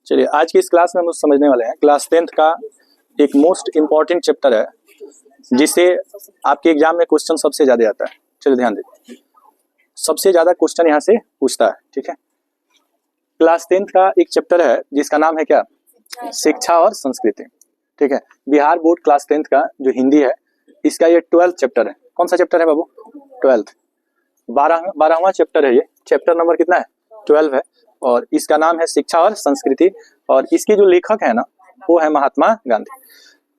चलिए आज की इस क्लास में हम लोग समझने वाले हैं क्लास 10th का एक मोस्ट इम्पॉर्टेंट चैप्टर है जिससे आपके एग्जाम में क्वेश्चन सबसे ज्यादा आता है। चलिए ध्यान दें, सबसे ज्यादा क्वेश्चन यहाँ से पूछता है। ठीक है, क्लास 10th का एक चैप्टर है जिसका नाम है क्या, शिक्षा और संस्कृति। ठीक है, बिहार बोर्ड क्लास 10th का जो हिंदी है इसका ये 12th चैप्टर है। कौन सा चैप्टर है बाबू? 12th, 12वां चैप्टर है। ये चैप्टर नंबर कितना है? 12 है और इसका नाम है शिक्षा और संस्कृति। और इसके जो लेखक है ना वो है महात्मा गांधी।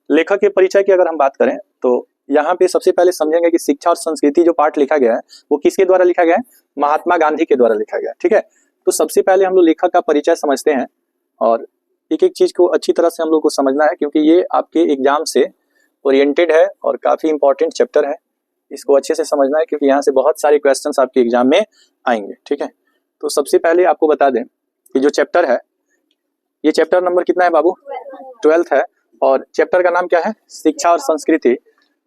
लेखक के परिचय की अगर हम बात करें तो यहाँ पे सबसे पहले समझेंगे कि शिक्षा और संस्कृति जो पाठ लिखा गया है वो किसके द्वारा लिखा गया है? महात्मा गांधी के द्वारा लिखा गया है। ठीक है, तो सबसे पहले हम लोग लेखक का परिचय समझते हैं और एक एक चीज को अच्छी तरह से हम लोग को समझना है क्योंकि ये आपके एग्जाम से ओरिएंटेड है और काफी इंपॉर्टेंट चैप्टर है। इसको अच्छे से समझना है क्योंकि यहाँ से बहुत सारे क्वेश्चंस आपके एग्जाम में आएंगे। ठीक है, तो सबसे पहले आपको बता दें कि जो चैप्टर है ये चैप्टर नंबर कितना है बाबू? 12th है और चैप्टर का नाम क्या है? शिक्षा और संस्कृति।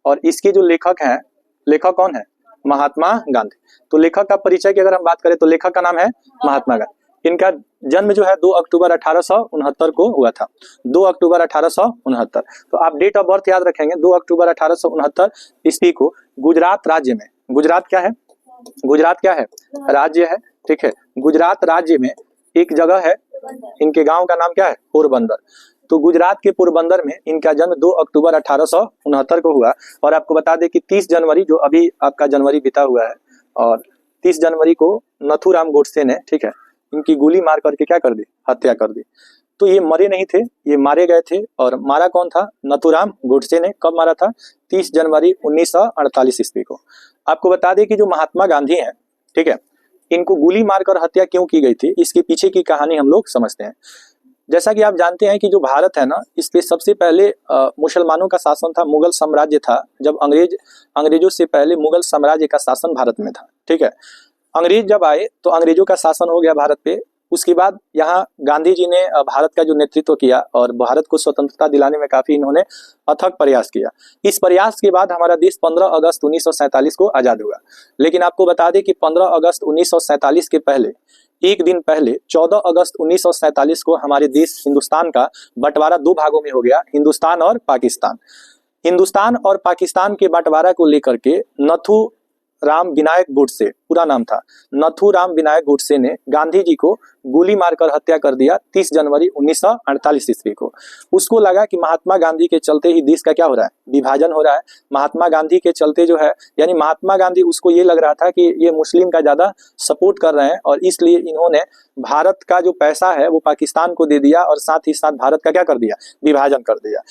और इसके जो लेखक हैं, लेखक कौन है? महात्मा गांधी। तो लेखक का परिचय की अगर हम बात करें तो लेखक का नाम है महात्मा गांधी। इनका जन्म जो है 2 अक्टूबर 1869 को हुआ था। 2 अक्टूबर 1869। तो आप डेट ऑफ बर्थ याद रखेंगे। 2 अक्टूबर 1869 ईस्वी को गुजरात राज्य में, गुजरात क्या है? गुजरात क्या है? राज्य है। ठीक है, गुजरात राज्य में एक जगह है, इनके गांव का नाम क्या है? पोरबंदर। तो गुजरात के पोरबंदर में इनका जन्म 2 अक्टूबर 1869 को हुआ। और आपको बता दें कि 30 जनवरी जो अभी आपका जनवरी बीता हुआ है और 30 जनवरी को नथुराम गोडसे ने, ठीक है, इनकी गोली मार करके क्या कर दी? हत्या कर दी। तो ये मरे नहीं थे, ये मारे गए थे। और मारा कौन था? नथुराम गोडसे ने। कब मारा था? 30 जनवरी 1948 ईस्वी को। आपको बता दें कि जो महात्मा गांधी हैं, ठीक है, इनको गोली मारकर हत्या क्यों की गई थी, इसके पीछे की कहानी हम लोग समझते हैं। जैसा कि आप जानते हैं कि जो भारत है ना, इस पे सबसे पहले मुसलमानों का शासन था, मुगल साम्राज्य था। जब अंग्रेजों से पहले मुगल साम्राज्य का शासन भारत में था। ठीक है, अंग्रेज जब आए तो अंग्रेजों का शासन हो गया भारत पे। उसके बाद यहाँ गांधी जी ने भारत का जो नेतृत्व किया और भारत को स्वतंत्रता दिलाने में काफी इन्होंने अथक प्रयास किया। इस प्रयास के बाद हमारा देश 15 अगस्त 1947 को आजाद हुआ। लेकिन आपको बता दें कि 15 अगस्त 1947 के पहले, एक दिन पहले 14 अगस्त 1947 को हमारे देश हिंदुस्तान का बंटवारा 2 भागों में हो गया, हिंदुस्तान और पाकिस्तान। हिंदुस्तान और पाकिस्तान के बंटवारा को लेकर के नथुराम विनायक गोडसे, पूरा नाम था नथुराम विनायक गोडसे ने गांधी जी को गोली मारकर हत्या कर दिया 30 जनवरी 1948 ईस्वी को। उसको लगा कि महात्मा गांधी के चलते ही देश का क्या हो रहा है? विभाजन हो रहा है। महात्मा गांधी के चलते जो है, यानी महात्मा गांधी, उसको ये लग रहा था कि ये मुस्लिम का ज्यादा सपोर्ट कर रहे हैं और इसलिए इन्होंने भारत का जो पैसा है वो पाकिस्तान को दे दिया और साथ ही साथ भारत का क्या कर दिया? विभाजन कर दिया।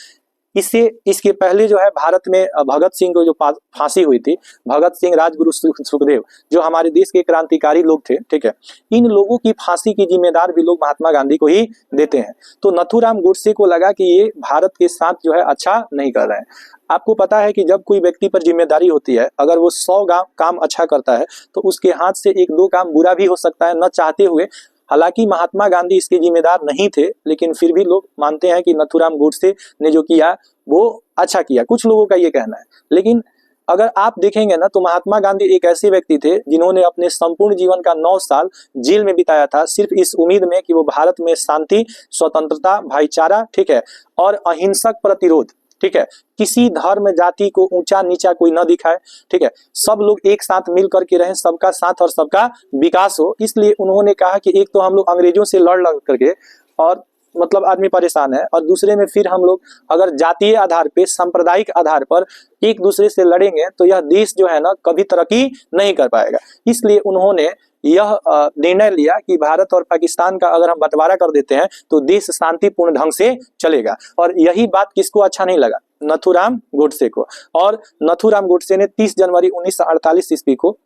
इसके पहले जो है भारत में भगत सिंह को जो फांसी हुई थी, भगत सिंह, राजगुरु सुखदेव, जो हमारे देश के क्रांतिकारी लोग थे, ठीक है, इन लोगों की फांसी की जिम्मेदार भी लोग महात्मा गांधी को ही देते हैं। तो नथुराम गोडसे को लगा कि ये भारत के साथ जो है अच्छा नहीं कर रहे हैं। आपको पता है कि जब कोई व्यक्ति पर जिम्मेदारी होती है, अगर वो 100 काम अच्छा करता है तो उसके हाथ से 1-2 काम बुरा भी हो सकता है, न चाहते हुए। हालांकि महात्मा गांधी इसके जिम्मेदार नहीं थे, लेकिन फिर भी लोग मानते हैं कि नथुराम गोडसे ने जो किया वो अच्छा किया, कुछ लोगों का ये कहना है। लेकिन अगर आप देखेंगे ना तो महात्मा गांधी एक ऐसे व्यक्ति थे जिन्होंने अपने संपूर्ण जीवन का 9 साल जेल में बिताया था, सिर्फ इस उम्मीद में कि वो भारत में शांति, स्वतंत्रता, भाईचारा, ठीक है, और अहिंसक प्रतिरोध, ठीक है, किसी धर्म जाति को ऊंचा नीचा कोई न दिखाए, ठीक है, सब लोग एक साथ मिल करके रहें, सबका साथ और सबका विकास हो। इसलिए उन्होंने कहा कि एक तो हम लोग अंग्रेजों से लड़ करके और मतलब आदमी परेशान है, और दूसरे में फिर हम लोग अगर जातीय आधार पे, सांप्रदायिक आधार पर एक दूसरे से लड़ेंगे तो यह देश जो है ना कभी तरक्की नहीं कर पाएगा। इसलिए उन्होंने यह निर्णय लिया कि भारत और पाकिस्तान का अगर हम बंटवारा कर देते हैं तो देश शांतिपूर्ण ढंग से चलेगा। और यही बात किसको अच्छा नहीं लगा? नथुराम गोडसे को। और नथुराम गोडसे ने 30 जनवरी 1948 ईस्वी को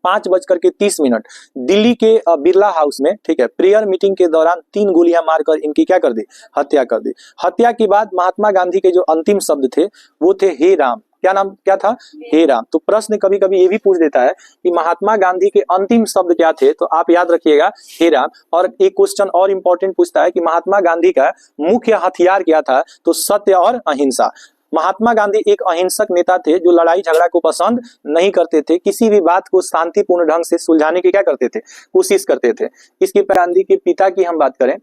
5:30 दिल्ली के बिरला हाउस में, ठीक है, प्रेयर मीटिंग के दौरान 3 गोलियां मारकर इनकी क्या कर दी? हत्या कर दी। हत्या के बाद महात्मा गांधी के जो अंतिम शब्द थे वो थे हे राम। क्या नाम क्या था? हे राम। तो प्रश्न कभी कभी ये भी पूछ देता है कि महात्मा गांधी के अंतिम शब्द क्या थे, तो आप याद रखिएगा हे राम। और एक क्वेश्चन और इंपॉर्टेंट पूछता है कि महात्मा गांधी का मुख्य हथियार क्या था, तो सत्य और अहिंसा। महात्मा गांधी एक अहिंसक नेता थे जो लड़ाई झगड़ा को पसंद नहीं करते थे, किसी भी बात को शांतिपूर्ण ढंग से सुलझाने की क्या करते थे? कोशिश करते थे। इसके गांधी के पिता की हम बात करें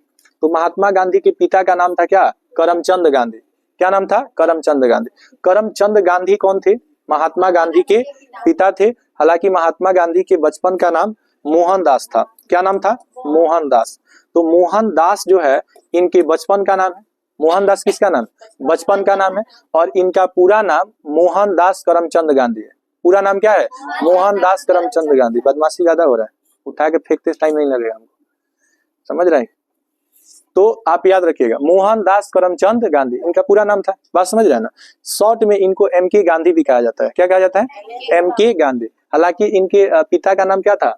तो महात्मा गांधी के पिता का नाम था क्या? करमचंद गांधी। क्या नाम था? करमचंद गांधी। करमचंद गांधी कौन थे? महात्मा गांधी के पिता थे। हालांकि महात्मा गांधी के बचपन का नाम मोहनदास था। क्या नाम था? मोहनदास। तो मोहनदास जो है इनके बचपन का नाम है। मोहनदास किसका नाम? बचपन का नाम है। और इनका पूरा नाम मोहनदास करमचंद गांधी है। पूरा नाम क्या है? मोहनदास करमचंद गांधी। बदमाशी ज्यादा हो रहा है, उठा के फेंकते टाइम नहीं लगेगा हमको, समझ रहे हैं? तो आप याद रखिएगा, मोहनदास करमचंद गांधी इनका पूरा नाम था। बात समझ रहे हैं ना? शॉर्ट में इनको एमके गांधी भी कहा जाता है। क्या कहा जाता है? एमके गांधी। हालांकि इनके पिता का नाम क्या था?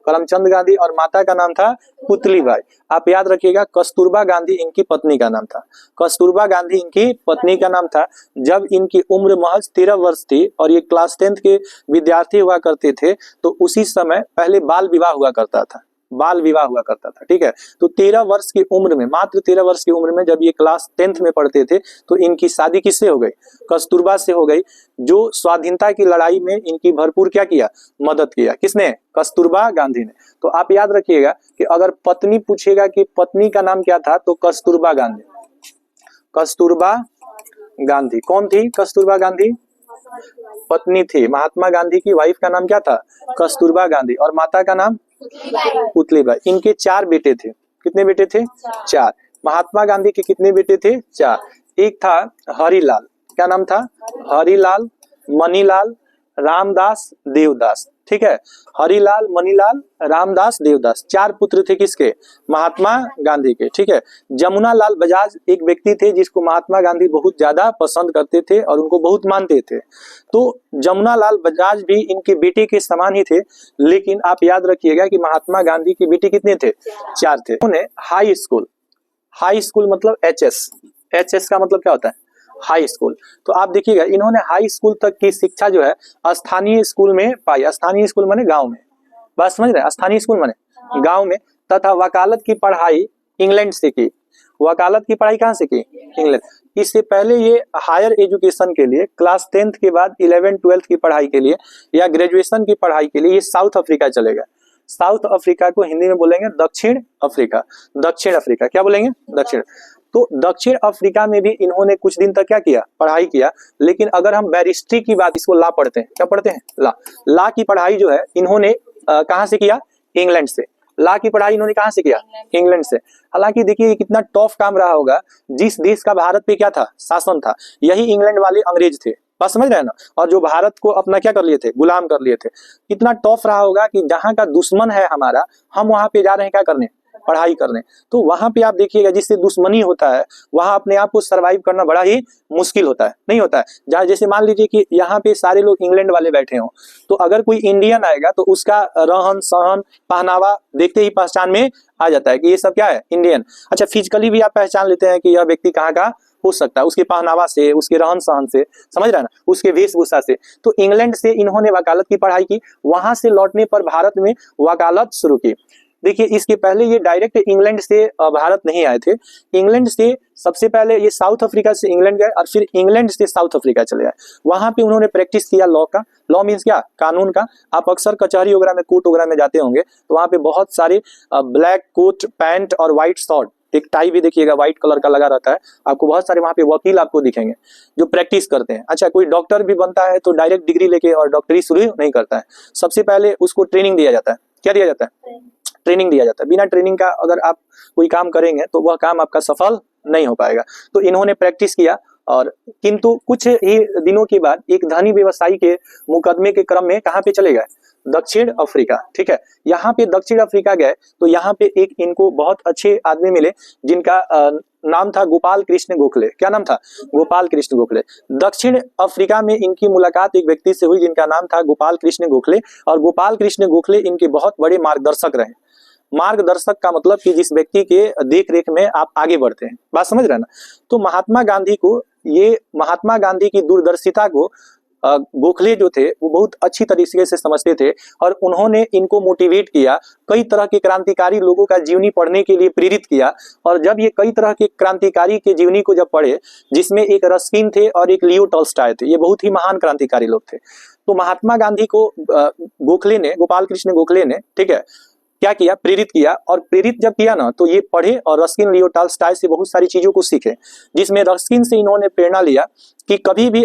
करमचंद गांधी। और माता का नाम था पुतलीबाई। आप याद रखिएगा, कस्तूरबा गांधी इनकी पत्नी का नाम था। कस्तूरबा गांधी इनकी पत्नी का नाम था। जब इनकी उम्र महज 13 वर्ष थी और ये क्लास 10th के विद्यार्थी हुआ करते थे, तो उसी समय पहले बाल विवाह हुआ करता था। बाल विवाह हुआ करता था, ठीक है। तो 13 वर्ष की उम्र में, मात्र 13 वर्ष की उम्र में जब ये क्लास 10th में पढ़ते थे, तो इनकी शादी किससे हो गई? कस्तूरबा से हो गई, जो स्वाधीनता की लड़ाई में इनकी भरपूर क्या किया? मदद किया। किसने? कस्तूरबा गांधी ने। तो आप याद रखिएगा कि अगर पत्नी पूछेगा कि पत्नी का नाम क्या था, तो कस्तूरबा गांधी। कस्तूरबा गांधी कौन थी? कस्तूरबा गांधी पत्नी थी। महात्मा गांधी की वाइफ का नाम क्या था? कस्तूरबा गांधी। और माता का नाम पुतलीबाई। इनके 4 बेटे थे। कितने बेटे थे? 4। महात्मा गांधी के कितने बेटे थे? 4। एक था हरिलाल। क्या नाम था? हरिलाल, मनीलाल, रामदास, देवदास। ठीक है, हरिलाल, मनीलाल, रामदास, देवदास। 4 पुत्र थे किसके? महात्मा गांधी के। ठीक है। जमुना लाल बजाज एक व्यक्ति थे जिसको महात्मा गांधी बहुत ज्यादा पसंद करते थे और उनको बहुत मानते थे। तो जमुना लाल बजाज भी इनके बेटे के समान ही थे। लेकिन आप याद रखिएगा कि महात्मा गांधी के बेटे कितने थे? 4 थे। उन्होंने हाई स्कूल मतलब HS। HS का मतलब क्या होता है? High school. तो आप देखिएगा, इन्होंने हाई स्कूल तक की शिक्षा जो है स्थानीय स्कूल में पाई। स्थानीय स्कूल माने गांव में। बात समझ रहे हैं? स्थानीय स्कूल माने गांव में। तथा वकालत की पढ़ाई इंग्लैंड से की। वकालत की पढ़ाई कहां से की? इंग्लैंड। इससे पहले ये हायर एजुकेशन के लिए क्लास 10th के बाद 11th 12th की पढ़ाई के लिए या ग्रेजुएशन की पढ़ाई के लिए ये साउथ अफ्रीका चले गए। साउथ अफ्रीका को हिंदी में बोलेंगे दक्षिण अफ्रीका। दक्षिण अफ्रीका क्या बोलेंगे? दक्षिण। तो दक्षिण अफ्रीका में भी इन्होंने कुछ दिन तक क्या किया? पढ़ाई किया। लेकिन अगर हम बैरिस्ट्री की बात, इसको लॉ पढ़ते हैं, क्या पढ़ते हैं? लॉ की पढ़ाई जो है इन्होंने कहां से किया? इंग्लैंड से। लॉ की पढ़ाई इन्होंने कहां से किया? इंग्लैंड से। हालांकि देखिए कितना टफ काम रहा होगा। जिस देश का भारत पे क्या था? शासन था, यही इंग्लैंड वाले अंग्रेज थे। बात समझ रहे हैं ना? और जो भारत को अपना क्या कर लिए थे? गुलाम कर लिए थे। कितना टफ रहा होगा कि जहां का दुश्मन है हमारा, हम वहां पे जा रहे हैं क्या करने? पढ़ाई करने। तो वहां पे आप देखिएगा जिससे दुश्मनी होता है वहां अपने आप को सरवाइव करना बड़ा ही मुश्किल होता है, नहीं होता है। जहाँ जैसे मान लीजिए कि यहाँ पे सारे लोग इंग्लैंड वाले बैठे हों, तो अगर कोई इंडियन आएगा तो उसका रहन सहन पहनावा देखते ही पहचान में आ जाता है कि ये सब क्या है? इंडियन। अच्छा, फिजिकली भी आप पहचान लेते हैं कि यह व्यक्ति कहाँ का हो सकता है, उसके पहनावा से, उसके रहन सहन से, समझ रहे हैं ना, उसके वेशभूषा से। तो इंग्लैंड से इन्होंने वकालत की पढ़ाई की। वहां से लौटने पर भारत में वकालत शुरू की। देखिए इसके पहले ये डायरेक्ट इंग्लैंड से भारत नहीं आए थे। इंग्लैंड से सबसे पहले ये साउथ अफ्रीका से इंग्लैंड गए और फिर इंग्लैंड से साउथ अफ्रीका चले गए। वहां पे उन्होंने प्रैक्टिस किया लॉ का। लॉ मीन्स क्या? कानून का। आप अक्सर कचहरी वगैरह में, कोर्ट वगैरह में जाते होंगे तो वहां पे बहुत सारे ब्लैक कोट पैंट और व्हाइट शॉर्ट, एक टाई भी देखिएगा व्हाइट कलर का लगा रहता है। आपको बहुत सारे वहां पे वकील आपको दिखेंगे जो प्रैक्टिस करते हैं। अच्छा, कोई डॉक्टर भी बनता है तो डायरेक्ट डिग्री लेके और डॉक्टरी शुरू नहीं करता है। सबसे पहले उसको ट्रेनिंग दिया जाता है। क्या दिया जाता है? ट्रेनिंग दिया जाता है। बिना ट्रेनिंग का अगर आप कोई काम करेंगे तो वह काम आपका सफल नहीं हो पाएगा। तो इन्होंने प्रैक्टिस किया और किंतु कुछ ही दिनों के बाद एक धनी व्यवसायी के मुकदमे के क्रम में कहां पे चले गए? दक्षिण अफ्रीका। ठीक है, यहाँ पे दक्षिण अफ्रीका गए तो यहाँ पे एक इनको बहुत अच्छे आदमी मिले जिनका नाम था गोपाल कृष्ण गोखले। क्या नाम था? गोपाल कृष्ण गोखले। दक्षिण अफ्रीका में इनकी मुलाकात एक व्यक्ति से हुई जिनका नाम था गोपाल कृष्ण गोखले। और गोपाल कृष्ण गोखले इनके बहुत बड़े मार्गदर्शक रहे। मार्गदर्शक का मतलब कि जिस व्यक्ति के देख रेख में आप आगे बढ़ते हैं। बात समझ रहे हैं ना? तो महात्मा गांधी की दूरदर्शिता को गोखले जो थे वो बहुत अच्छी तरीके से समझते थे और उन्होंने इनको मोटिवेट किया। कई तरह के क्रांतिकारी लोगों का जीवनी पढ़ने के लिए प्रेरित किया। और जब ये कई तरह के क्रांतिकारी के जीवनी को जब पढ़े, जिसमें एक रस्किन थे और एक लियो टॉल्स्टॉय थे, ये बहुत ही महान क्रांतिकारी लोग थे। तो महात्मा गांधी को गोपाल कृष्ण गोखले ने, ठीक है, क्या किया, प्रेरित किया। और प्रेरित जब किया ना तो ये पढ़े और रस्किन लियो टॉल्स्टॉय से बहुत सारी चीजों को सीखे, जिसमें रस्किन से इन्होंने प्रेरणा लिया कि कभी भी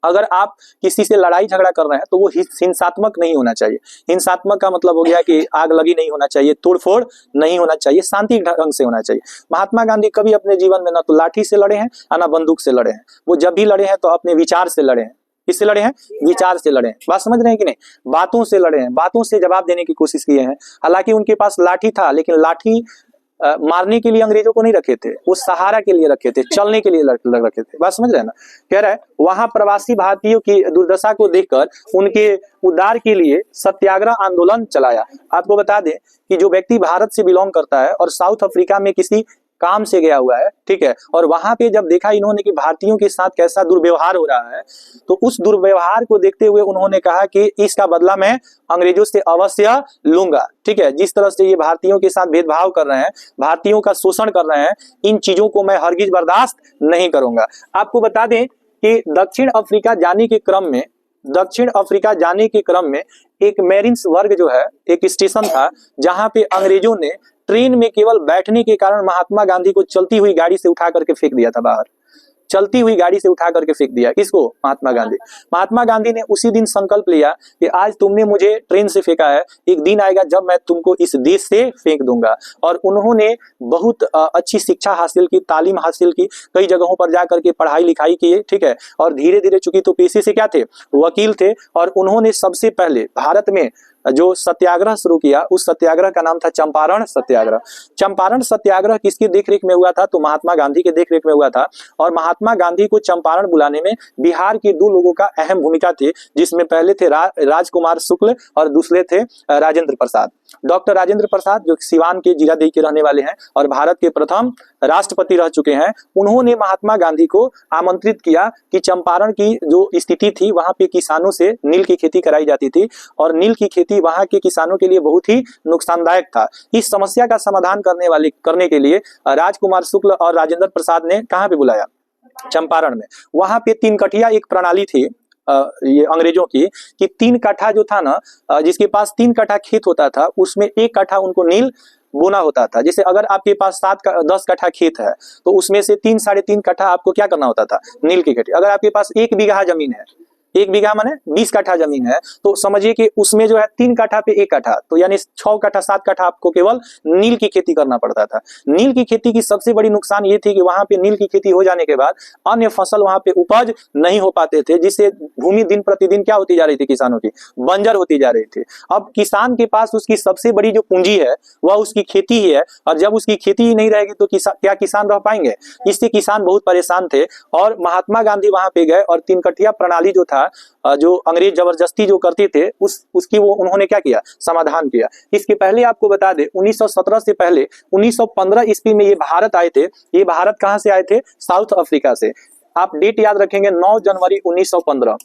अगर आप किसी से लड़ाई झगड़ा कर रहे हैं तो वो हिंसात्मक नहीं होना चाहिए। हिंसात्मक का मतलब हो गया कि आग लगी नहीं होना चाहिए, तोड़फोड़ नहीं होना चाहिए, शांति ढंग से होना चाहिए। महात्मा गांधी कभी अपने जीवन में ना तो लाठी से लड़े हैं और ना बंदूक से लड़े हैं। वो जब भी लड़े हैं तो अपने विचार से लड़े हैं। किससे लड़े हैं? विचार से लड़े हैं। बात समझ रहे हैं कि नहीं? बातों से लड़े हैं, बातों से जवाब देने की कोशिश किए हैं। हालांकि उनके पास लाठी था, लेकिन लाठी मारने के लिए अंग्रेजों को नहीं रखे थे, वो सहारा के लिए रखे थे, चलने के लिए रखे थे। बात समझ रहे हैं ना? कह रहा है वहां प्रवासी भारतीयों की दुर्दशा को देखकर उनके उद्धार के लिए सत्याग्रह आंदोलन चलाया। आपको बता दें कि जो व्यक्ति भारत से बिलोंग करता है और साउथ अफ्रीका में किसी काम से गया हुआ है, ठीक है, और वहां पे जब देखा इन्होंने कि भारतीयों के साथ कैसा दुर्व्यवहार हो रहा है, तो उस दुर्व्यवहार को देखते हुए उन्होंने कहा कि इसका बदला मैं अंग्रेजों से अवश्य लूंगा। ठीक है, जिस तरह से ये भारतीयों के साथ भेदभाव कर रहे हैं, भारतीयों का शोषण कर रहे हैं, इन चीजों को मैं हरगिज बर्दाश्त नहीं करूंगा। आपको बता दें कि दक्षिण अफ्रीका जाने के क्रम में एक मैरिन्स वर्ग जो है, एक स्टेशन था जहां पे अंग्रेजों ने ट्रेन में केवल बैठने के कारण महात्मा गांधी को चलती हुई गाड़ी से उठा करके फेंक दिया था बाहर। चलती हुई गाड़ी से उठा करके फेंक दिया। किसको? महात्मा गांधी ने उसी दिन संकल्प लिया कि आज तुमने मुझे ट्रेन से फेंका है, एक दिन आएगा जब मैं तुमको इस देश से फेंक दूंगा। और उन्होंने बहुत अच्छी शिक्षा हासिल की, तालीम हासिल की, कई जगहों पर जाकर के पढ़ाई लिखाई की, ठीक है। और धीरे धीरे, चूंकि तो पेशे से क्या थे, वकील थे, और उन्होंने सबसे पहले भारत में जो सत्याग्रह शुरू किया, उस सत्याग्रह का नाम था चंपारण सत्याग्रह। चंपारण सत्याग्रह किसकी देखरेख में हुआ था? तो महात्मा गांधी के देखरेख में हुआ था। और महात्मा गांधी को चंपारण बुलाने में बिहार के दो लोगों का अहम भूमिका थी, जिसमें पहले थे राजकुमार शुक्ल और दूसरे थे राजेंद्र प्रसाद। डॉक्टर राजेंद्र प्रसाद जो सिवान के जीरादेई के रहने वाले हैं और भारत के प्रथम राष्ट्रपति रह चुके हैं, उन्होंने महात्मा गांधी को आमंत्रित किया कि चंपारण की जो स्थिति थी, वहां पे किसानों से नील की खेती कराई जाती थी और नील की खेती वहां के किसानों के लिए बहुत ही नुकसानदायक था। इस समस्या का समाधान करने के लिए राजकुमार शुक्ल और राजेंद्र प्रसाद ने कहां पे बुलाया? चंपारण में। वहां पे 3 कठिया एक प्रणाली थी ये अंग्रेजों की, कि 3 कट्ठा जो था ना, जिसके पास 3 कट्ठा खेत होता था, उसमें 1 कट्ठा उनको नील बोना होता था। जैसे अगर आपके पास 10 कट्ठा खेत है तो उसमें से 3 साढ़े 3 कट्ठा आपको क्या करना होता था? नील की खेती। अगर आपके पास 1 बीघा जमीन है, 1 बीघा माने 20 कट्ठा जमीन है, तो समझिए कि उसमें जो है 3 कट्ठा पे 1 कट्ठा, तो यानी 6 कट्ठा 7 कट्ठा आपको केवल नील की खेती करना पड़ता था। नील की खेती की सबसे बड़ी नुकसान ये थी कि वहां पे नील की खेती हो जाने के बाद अन्य फसल वहां पे उपज नहीं हो पाते थे, जिससे भूमि दिन प्रतिदिन क्या होती जा रही थी? किसानों की बंजर होती जा रही थी। अब किसान के पास उसकी सबसे बड़ी जो पूंजी है वह उसकी खेती ही है, और जब उसकी खेती ही नहीं रहेगी तो क्या किसान रह पाएंगे? इससे किसान बहुत परेशान थे। और महात्मा गांधी वहां पे गए और 3 कट्ठिया प्रणाली जो था, जो अंग्रेज जबरदस्ती जो करते थे, उसकी वो उन्होंने क्या किया? समाधान किया। इसके पहले आपको बता दें 1917 से पहले 1915 ईस्वी में ये भारत आए थे। ये भारत कहां से आए थे? साउथ अफ्रीका से। आप डेट याद रखेंगे, 9 जनवरी 1915।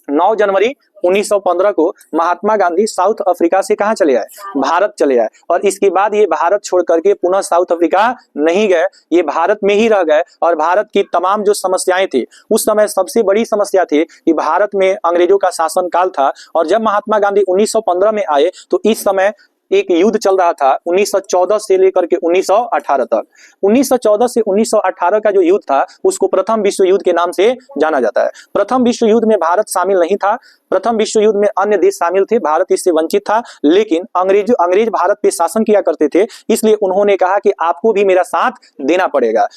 9 जनवरी 1915 को महात्मा गांधी साउथ अफ्रीका से कहां चले आए? भारत चले आए। और इसके बाद ये भारत छोड़ करके पुनः साउथ अफ्रीका नहीं गए, ये भारत में ही रह गए। और भारत की तमाम जो समस्याएं थी, उस समय सबसे बड़ी समस्या थी कि भारत में अंग्रेजों का शासन काल था। और जब महात्मा गांधी 1915 में आए तो इस समय एक युद्ध चल रहा था 1914 से लेकर के 1918 तक। 1914 से 1918 का जो युद्ध था उसको प्रथम विश्व युद्ध के नाम से जाना जाता है। प्रथम विश्व युद्ध में भारत शामिल नहीं था, प्रथम विश्व युद्ध में अन्य देश शामिल थे, भारत इससे वंचित था। लेकिन अंग्रेज भारत पे शासन किया करते थे, इसलिए उन्होंने कहा कि आपको भी मेरा साथ देना पड़ेगा।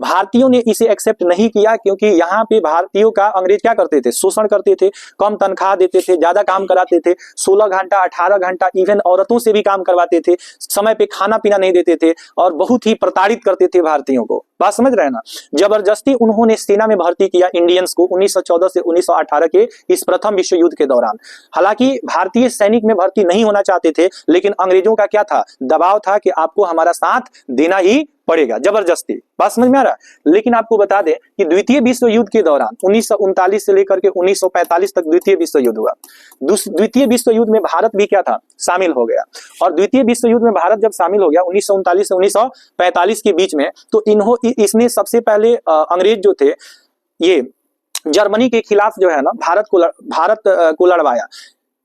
भारतीयों ने इसे एक्सेप्ट नहीं किया, क्योंकि यहाँ पे भारतीयों का अंग्रेज क्या करते थे? शोषण करते थे, कम तनख्वाह देते थे, ज्यादा काम कराते थे, 16 घंटा 18 घंटा, इवन औरतों से भी काम करवाते थे, समय पे खाना पीना नहीं देते थे और बहुत ही प्रताड़ित करते थे भारतीयों को। बात समझ रहे हैं ना? जबरदस्ती उन्होंने सेना में भर्ती किया इंडियंस को 1914 से 1918 के इस प्रथम विश्व युद्ध के दौरान। हालांकि भारतीय सैनिक में भर्ती नहीं होना चाहते थे, लेकिन अंग्रेजों का क्या था? दबाव था कि आपको हमारा साथ देना ही पड़ेगा, जबरदस्ती। बात समझ में आ रहा है? लेकिन आपको बता दें कि द्वितीय विश्व युद्ध के दौरान 1939 से लेकर के 1945 तक द्वितीय विश्व युद्ध हुआ। द्वितीय विश्व युद्ध में भारत भी क्या था? शामिल हो गया। और द्वितीय विश्व युद्ध में भारत जब शामिल हो गया 1939 से 1945 के बीच में, तो इसने सबसे पहले अंग्रेज जो थे ये जर्मनी के खिलाफ जो है ना भारत को लड़वाया।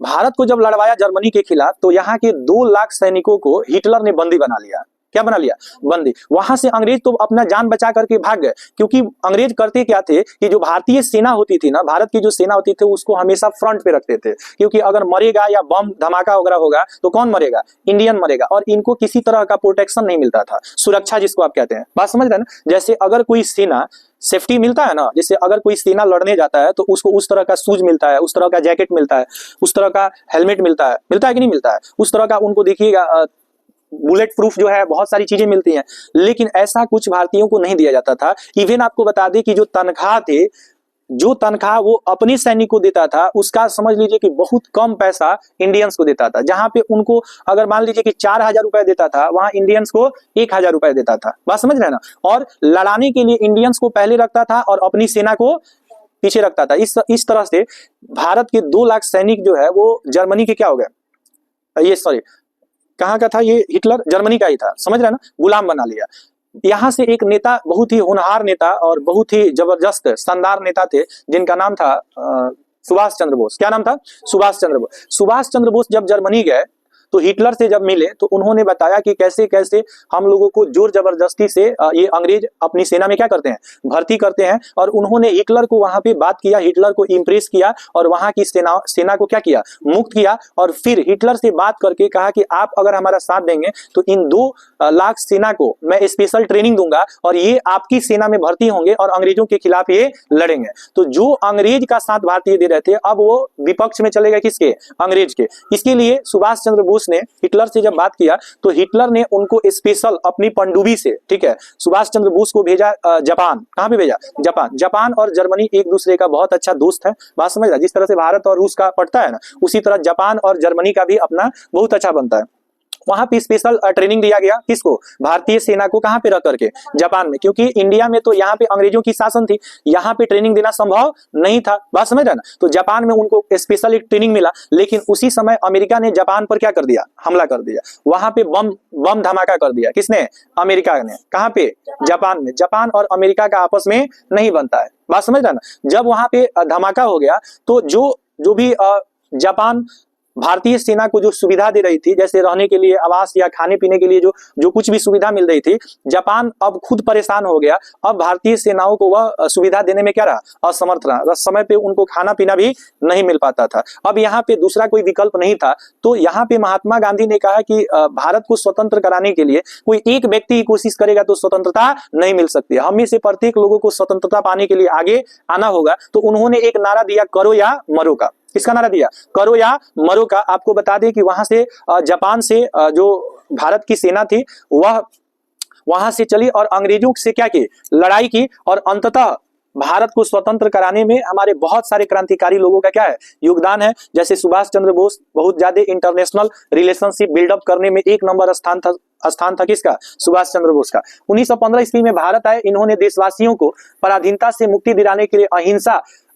भारत को जब लड़वाया जर्मनी के खिलाफ, तो यहाँ के 2 लाख सैनिकों को हिटलर ने बंदी बना लिया। क्या बना लिया? बंदी। वहां से अंग्रेज तो अपना जान बचा करके भाग गए, क्योंकि अंग्रेज करते क्या थे कि जो भारतीय सेना होती थी ना, भारत की जो सेना होती थी, उसको हमेशा फ्रंट पे रखते थे, क्योंकि अगर मरेगा या बम धमाका वगैरह होगा तो कौन मरेगा? इंडियन मरेगा। और इनको किसी तरह का प्रोटेक्शन नहीं मिलता था, सुरक्षा जिसको आप कहते हैं। बात समझ रहे हैं ना? जैसे अगर कोई सेना सेफ्टी मिलता है ना, जैसे अगर कोई सेना लड़ने जाता है तो उसको उस तरह का शूज मिलता है, उस तरह का जैकेट मिलता है, उस तरह का हेलमेट मिलता है कि नहीं मिलता है? उस तरह का उनको देखिएगा बुलेट प्रूफ जो है, बहुत सारी चीजें मिलती हैं। लेकिन ऐसा कुछ भारतीयों को नहीं दिया जाता था। इवन आपको बता दें कि जो तनख्वाह वो अपने सैनिक को देता था, उसका समझ लीजिए कि बहुत कम पैसा इंडियंस को देता था। जहां पे उनको अगर मान लीजिए कि 4000 रुपए देता था, वहां इंडियंस को 1000 रुपए देता था। बात समझ रहे हैं ना? और लड़ाने के लिए इंडियंस को पहले रखता था और अपनी सेना को पीछे रखता था। इस तरह से भारत के 2 लाख सैनिक जो है वो जर्मनी के क्या हो गए, ये सॉरी कहाँ का था ये? हिटलर जर्मनी का ही था। समझ रहे हैं ना? गुलाम बना लिया। यहाँ से एक नेता, बहुत ही होनहार नेता और बहुत ही जबरदस्त शानदार नेता थे, जिनका नाम था सुभाष चंद्र बोस। क्या नाम था? सुभाष चंद्र बोस। सुभाष चंद्र बोस जब जर्मनी गए तो हिटलर से जब मिले तो उन्होंने बताया कि कैसे कैसे हम लोगों को जोर जबरदस्ती से ये अंग्रेज अपनी सेना में क्या करते हैं? भर्ती करते हैं। और उन्होंने हिटलर को वहां पे बात किया, हिटलर को इंप्रेस किया और वहां की सेना को क्या किया? मुक्त किया। और फिर हिटलर से बात करके कहा कि आप अगर हमारा साथ देंगे तो इन 2 लाख सेना को मैं स्पेशल ट्रेनिंग दूंगा और ये आपकी सेना में भर्ती होंगे और अंग्रेजों के खिलाफ ये लड़ेंगे। तो जो अंग्रेज का साथ भारतीय दे रहे थे, अब वो विपक्ष में चले गए किसके? अंग्रेज के। इसके लिए सुभाष चंद्र बोस ने हिटलर से जब बात किया तो हिटलर ने उनको स्पेशल अपनी पनडुब्बी से, ठीक है, सुभाष चंद्र बोस को भेजा जापान। कहां पे भेजा? जापान और जर्मनी एक दूसरे का बहुत अच्छा दोस्त है। बात समझ रहा? जिस तरह से भारत और रूस का पड़ता है ना, उसी तरह जापान और जर्मनी का भी अपना बहुत अच्छा बनता है। वहां पे स्पेशल ट्रेनिंग दिया गया किसको? भारतीय सेना को। कहां पे रह करके? जापान में। क्योंकि इंडिया में तो यहाँ पे अंग्रेजों की शासन थी, यहाँ पे ट्रेनिंग देना संभव नहीं था। बात समझ रहे ना? तो जापान में उनको स्पेशल एक ट्रेनिंग मिला। लेकिन उसी समय अमेरिका ने जापान पर क्या कर दिया? हमला कर दिया। वहां पे बम धमाका कर दिया। किसने? अमेरिका ने। कहां पे? जापान में। जापान और अमेरिका का आपस में नहीं बनता है। बात समझ रहे ना? जब वहां पे धमाका हो गया तो जो भी जापान भारतीय सेना को जो सुविधा दे रही थी, जैसे रहने के लिए आवास या खाने पीने के लिए जो कुछ भी सुविधा मिल रही थी, जापान अब खुद परेशान हो गया। अब भारतीय सेनाओं को वह सुविधा देने में क्या रहा? असमर्थ रहा। समय पे उनको खाना पीना भी नहीं मिल पाता था। अब यहाँ पे दूसरा कोई विकल्प नहीं था। तो यहाँ पे महात्मा गांधी ने कहा कि भारत को स्वतंत्र कराने के लिए कोई एक व्यक्ति की कोशिश करेगा तो स्वतंत्रता नहीं मिल सकती। हम में से प्रत्येक लोगों को स्वतंत्रता पाने के लिए आगे आना होगा। तो उन्होंने एक नारा दिया, करो या मरो का। किसका नारा दिया? करो या मरो का। आपको बता दें कि वहां से जापान से जो भारत की सेना थी वह वहां से चली और अंग्रेजों से क्या की? लड़ाई की। और अंततः भारत को स्वतंत्र कराने में हमारे बहुत सारे क्रांतिकारी लोगों का क्या है? योगदान है। जैसे सुभाष चंद्र बोस बहुत ज्यादा इंटरनेशनल रिलेशनशिप बिल्डअप करने में एक नंबर स्थान था किसका? सुभाष चंद्र बोस का। 1915 ईस्वी में भारत आए। इन्होंने देशवासियों को पराधीनता से मुक्ति दिलाने के लिए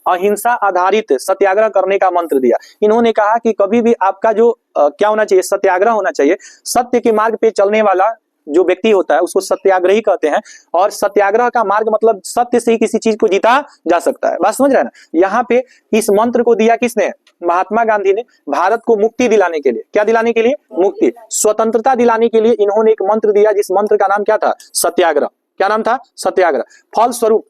अहिंसा आधारित सत्याग्रह करने का मंत्र दिया। इन्होंने कहा कि कभी भी आपका जो क्या होना चाहिए? सत्याग्रह होना चाहिए। सत्य के मार्ग पे चलने वाला जो व्यक्ति होता है उसको सत्याग्रही कहते हैं। और सत्याग्रह का मार्ग मतलब सत्य से ही किसी चीज को जीता जा सकता है। बात समझ रहे हैं ना? यहाँ पे इस मंत्र को दिया किसने? महात्मा गांधी ने। भारत को मुक्ति दिलाने के लिए, क्या दिलाने के लिए? मुक्ति, स्वतंत्रता दिलाने के लिए इन्होंने एक मंत्र दिया, जिस मंत्र का नाम क्या था? सत्याग्रह। क्या नाम था? सत्याग्रह। फलस्वरूप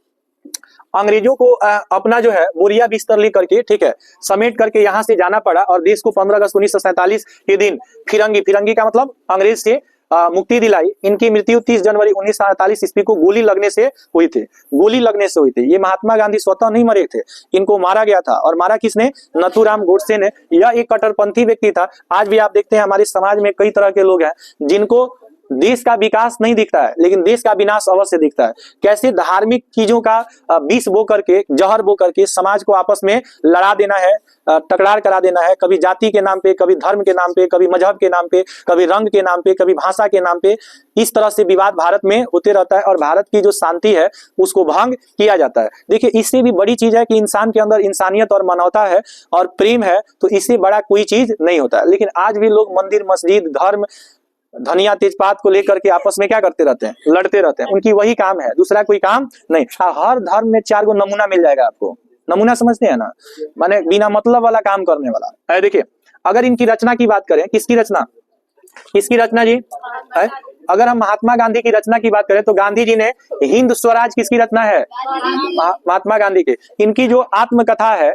अंग्रेजों को अपना जो है बोरिया बिस्तर लेकर के, ठीक है, समेट करके यहाँ से जाना पड़ा। और देश को 15 अगस्त 1947 के दिन फिरंगी का मतलब अंग्रेज से मुक्ति दिलाई। इनकी मृत्यु 30 जनवरी 1948 ईस्वी को गोली लगने से हुई थी। ये महात्मा गांधी स्वतः नहीं मरे थे, इनको मारा गया था। और मारा किसने? नथुराम गोडसे ने। यह एक कट्टरपंथी व्यक्ति था। आज भी आप देखते हैं हमारे समाज में कई तरह के लोग हैं जिनको देश का विकास नहीं दिखता है, लेकिन देश का विनाश अवश्य दिखता है। कैसे धार्मिक चीजों का विष बो करके, जहर बो करके समाज को आपस में लड़ा देना है, तकरार करा देना है। कभी जाति के नाम पे, कभी धर्म के नाम पे, कभी मजहब के नाम पे, कभी रंग के नाम पे, कभी भाषा के नाम पे। इस तरह से विवाद भारत में होते रहता है और भारत की जो शांति है उसको भंग किया जाता है। देखिए, इससे भी बड़ी चीज है कि इंसान के अंदर इंसानियत और मानवता है और प्रेम है, तो इससे बड़ा कोई चीज नहीं होता है। लेकिन आज भी लोग मंदिर, मस्जिद, धर्म, धनिया, तेजपात को लेकर के आपस में क्या करते रहते हैं? लड़ते रहते हैं। उनकी वही काम है, दूसरा कोई काम नहीं। हर धर्म में 4 गो नमूना मिल जाएगा आपको। नमूना समझते हैं ना? माने बिना मतलब वाला काम करने वाला। देखिए, अगर इनकी रचना की बात करें, किसकी रचना जी है? अगर हम महात्मा गांधी की रचना की बात करें तो गांधी जी ने हिंद स्वराज किसकी रचना है? महात्मा गांधी के। इनकी जो आत्मकथा है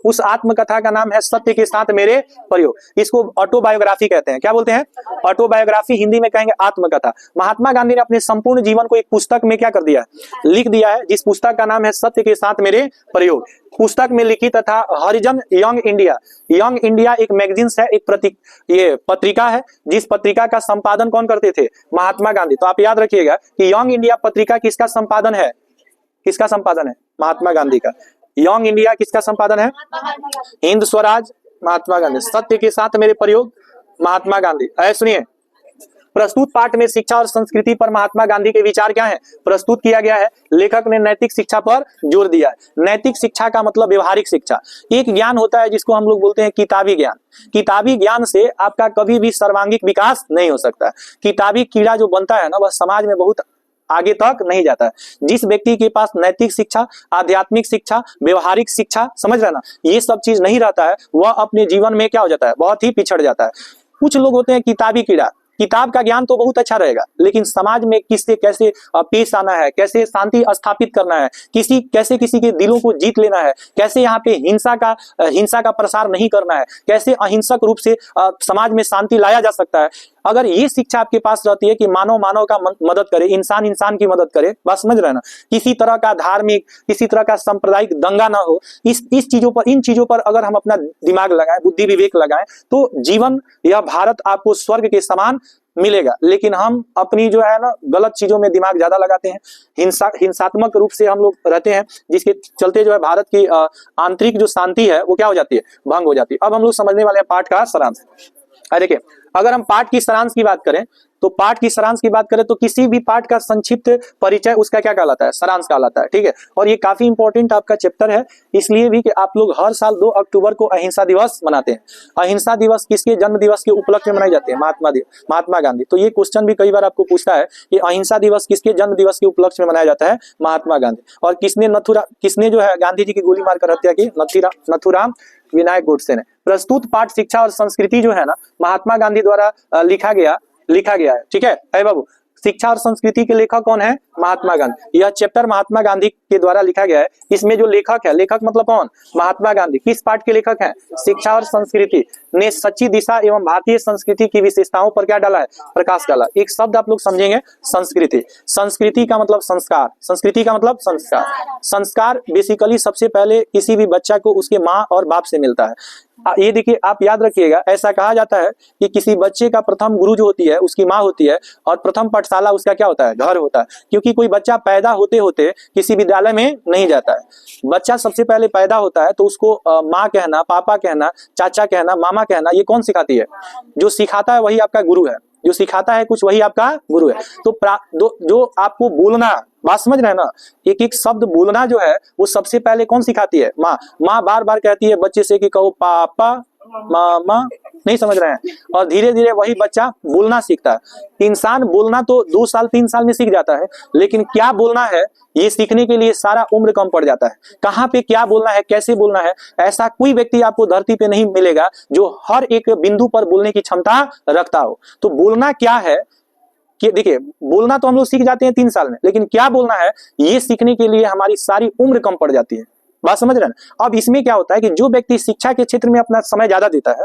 उस आत्मकथा का नाम है सत्य के साथ मेरे प्रयोग। इसको ऑटोबायोग्राफी कहते हैं। क्या बोलते हैं? ऑटोबायोग्राफी, हिंदी में कहेंगे आत्मकथा। महात्मा गांधी ने अपने संपूर्ण जीवन को एक पुस्तक में क्या कर दिया है? लिख दिया है, जिस पुस्तक का नाम है सत्य के साथ मेरे प्रयोग। पुस्तक में लिखी तथा हरिजन यंग इंडिया एक मैगजीन्स है, एक ये पत्रिका है, जिस पत्रिका का संपादन कौन करते थे? महात्मा गांधी। तो आप याद रखिएगा कि यंग इंडिया पत्रिका किसका संपादन है? किसका संपादन है? महात्मा गांधी का। यंग इंडिया किसका संपादन है? हिंद स्वराज महात्मा गांधी। सत्य के साथ मेरे प्रयोग महात्मा गांधी। सुनिए, प्रस्तुत पाठ में शिक्षा और संस्कृति पर महात्मा गांधी के विचार क्या है प्रस्तुत किया गया है। लेखक ने नैतिक शिक्षा पर जोर दिया है। नैतिक शिक्षा का मतलब व्यवहारिक शिक्षा। एक ज्ञान होता है जिसको हम लोग बोलते हैं किताबी ज्ञान। किताबी ज्ञान से आपका कभी भी सर्वांगीण विकास नहीं हो सकता। किताबी कीड़ा जो बनता है ना, वह समाज में बहुत आगे तक नहीं जाता है। जिस व्यक्ति के पास नैतिक शिक्षा, आध्यात्मिक शिक्षा, व्यवहारिक शिक्षा, समझ रहे ना, ये सब चीज नहीं रहता है, वह अपने जीवन में क्या हो जाता है? बहुत ही पिछड़ जाता है। कुछ लोग होते हैं किताबी कीड़ा। किताब का ज्ञान तो बहुत अच्छा रहेगा, लेकिन समाज में किससे कैसे पेश आना है, कैसे शांति स्थापित करना है, कैसे किसी के दिलों को जीत लेना है, कैसे यहाँ पे हिंसा का प्रसार नहीं करना है, कैसे अहिंसक रूप से समाज में शांति लाया जा सकता है। अगर ये शिक्षा आपके पास रहती है कि मानव का मदद करे, इंसान की मदद करे, बात समझ रहे हैं ना, किसी तरह का धार्मिक, किसी तरह का सांप्रदायिक दंगा ना हो, इन चीजों पर अगर हम अपना दिमाग लगाएं, बुद्धि विवेक लगाएं, तो जीवन, यह भारत आपको स्वर्ग के समान मिलेगा। लेकिन हम अपनी जो है ना गलत चीजों में दिमाग ज्यादा लगाते हैं, हिंसात्मक रूप से हम लोग रहते हैं, जिसके चलते जो है भारत की आंतरिक जो शांति है वो क्या हो जाती है? भंग हो जाती है। अब हम लोग समझने वाले हैं पाठ का सारांश। देखिए, अगर हम पाठ की सारांश की बात करें तो किसी भी पाठ का संक्षिप्त परिचय उसका क्या कहलाता है? सारांश कहलाता है। ठीक है, और ये काफी इंपॉर्टेंट आपका चैप्टर है, इसलिए भी कि आप लोग हर साल 2 अक्टूबर को अहिंसा दिवस मनाते हैं। अहिंसा दिवस किसके जन्म दिवस के उपलक्ष्य में मनाई जाती है? महात्मा गांधी। तो ये क्वेश्चन भी कई बार आपको पूछता है कि अहिंसा दिवस किसके जन्म दिवस के उपलक्ष्य में मनाया जाता है? महात्मा गांधी। और किसने जो है गांधी जी की गोली मारकर हत्या की? नथुराम विनायक गोडसे ने। प्रस्तुत पाठ शिक्षा और संस्कृति जो है ना, महात्मा गांधी द्वारा लिखा गया है। ठीक है बाबू, शिक्षा और संस्कृति के लेखक कौन है? महात्मा गांधी। यह चैप्टर महात्मा गांधी के द्वारा लिखा गया है। इसमें जो लेखक है, लेखक मतलब कौन? महात्मा गांधी। किस पाठ के लेखक हैं? शिक्षा और संस्कृति ने सच्ची दिशा एवं भारतीय संस्कृति की विशेषताओं पर क्या डाला है? प्रकाश डाला। एक शब्द आप लोग समझेंगे, संस्कृति। संस्कृति का मतलब संस्कार। संस्कृति का मतलब संस्कार। संस्कार बेसिकली सबसे पहले किसी भी बच्चा को उसके माँ और बाप से मिलता है। ये देखिए, आप याद रखिएगा, ऐसा कहा जाता है कि किसी बच्चे का प्रथम गुरु जो होती है उसकी माँ होती है, और प्रथम पाठशाला उसका क्या होता है? घर होता है। क्योंकि कोई बच्चा पैदा होते होते किसी विद्यालय में नहीं जाता है। बच्चा सबसे पहले पैदा होता है तो उसको माँ कहना, पापा कहना, चाचा कहना, मामा कहना, ये कौन सिखाती है? जो सिखाता है वही आपका गुरु है। जो सिखाता है कुछ वही आपका गुरु है। तो जो आपको बोलना, बात समझ रहे हैं ना, एक एक शब्द बोलना जो है वो सबसे पहले कौन सिखाती है? माँ। माँ बार बार कहती है बच्चे से कि कहो पापा, मामा, नहीं समझ रहे हैं, और धीरे धीरे वही बच्चा बोलना सीखता है। इंसान बोलना तो 2 साल 3 साल में सीख जाता है, लेकिन क्या बोलना है ये सीखने के लिए सारा उम्र कम पड़ जाता है। कहाँ पे क्या बोलना है, कैसे बोलना है, ऐसा कोई व्यक्ति आपको धरती पे नहीं मिलेगा जो हर एक बिंदु पर बोलने की क्षमता रखता हो। तो बोलना क्या है कि देखिए, बोलना तो हम लोग सीख जाते हैं 3 साल में, लेकिन क्या बोलना है ये सीखने के लिए हमारी सारी उम्र कम पड़ जाती है। बात समझ रहे हैं? अब इसमें क्या होता है कि जो व्यक्ति शिक्षा के क्षेत्र में अपना समय ज्यादा देता है,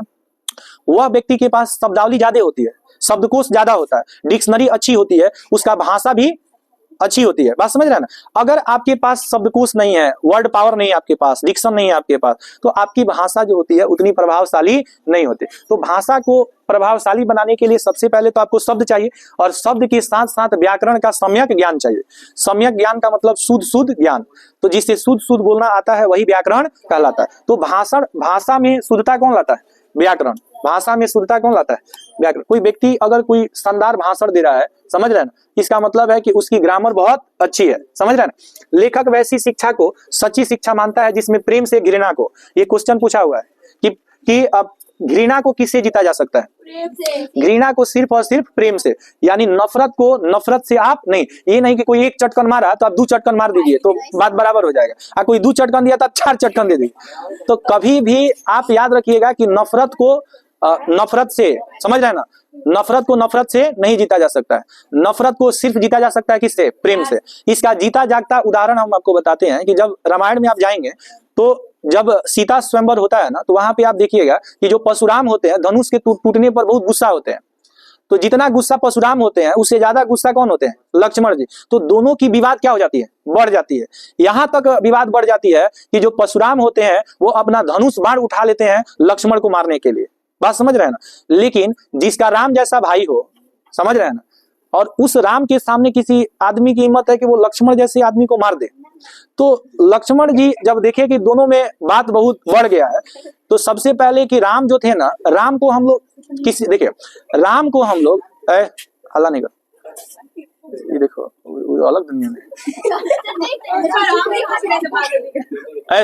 वह व्यक्ति के पास शब्दावली ज्यादा होती है, शब्दकोश ज्यादा होता है, डिक्शनरी अच्छी होती है, उसका भाषा भी अच्छी होती है। बात समझ रहे हैं ना? अगर आपके पास शब्दकोश नहीं है, वर्ड पावर नहीं है आपके पास, डिक्शन नहीं है आपके पास, तो आपकी भाषा जो होती है उतनी प्रभावशाली नहीं होती। तो भाषा को प्रभावशाली बनाने के लिए सबसे पहले तो आपको शब्द चाहिए, और शब्द के साथ साथ व्याकरण का सम्यक ज्ञान चाहिए। सम्यक ज्ञान का मतलब शुद्ध ज्ञान। तो जिससे शुद्ध बोलना आता है वही व्याकरण कहलाता है। तो भाषा में शुद्धता कौन लाता है? व्याकरण। भाषा में शुद्धता कौन लाता है? व्याकरण। कोई व्यक्ति अगर कोई शानदार भाषण दे रहा है, समझ रहे हैं ना, इसका मतलब है कि उसकी ग्रामर बहुत अच्छी है। समझ रहे हैं ना? लेखक वैसी शिक्षा को सच्ची शिक्षा मानता है जिसमें प्रेम से घृणा को, ये क्वेश्चन पूछा हुआ है कि अब घृणा को किससे जीता जा सकता है? प्रेम से। घृणा को सिर्फ और सिर्फ प्रेम से, यानी नफरत को नफरत से आप नहीं, ये नहीं कि कोई एक चटकन मारा तो आप 2 चटकन मार दीजिए तो बात बराबर हो जाएगा, कोई 2 चटकन दिया तो आप 4 चटकन दे दीजिए। तो कभी भी आप याद रखिएगा कि नफरत को नफरत से, समझ रहे हैं ना, नफरत को नफरत से नहीं जीता जा सकता है। नफरत को सिर्फ जीता जा सकता है किससे? प्रेम से। इसका जीता जागता उदाहरण हम आपको बताते हैं कि जब रामायण में आप जाएंगे तो जब सीता स्वयंवर होता है ना, तो वहां पे आप देखिएगा कि जो परशुराम होते हैं धनुष के टूटने पर बहुत गुस्सा होते हैं। तो जितना गुस्सा परशुराम होते हैं उससे ज्यादा गुस्सा कौन होते हैं? लक्ष्मण जी। तो दोनों की विवाद क्या हो जाती है? बढ़ जाती है। यहां तक विवाद बढ़ जाती है कि जो परशुराम होते हैं वो अपना धनुष बाण उठा लेते हैं लक्ष्मण को मारने के लिए। बात समझ रहे हैं ना? लेकिन जिसका राम जैसा भाई हो, समझ रहे हैं ना, और उस राम के सामने किसी आदमी की हिम्मत है कि वो लक्ष्मण जैसे आदमी को मार दे, तो लक्ष्मण जी जब देखे कि दोनों में बात बहुत बढ़ गया है, तो सबसे पहले कि राम जो थे ना, राम को हम लोग किसी, देखिए राम को हम लोग हल्ला नहीं कर, ये देखो वो अलग दुनिया में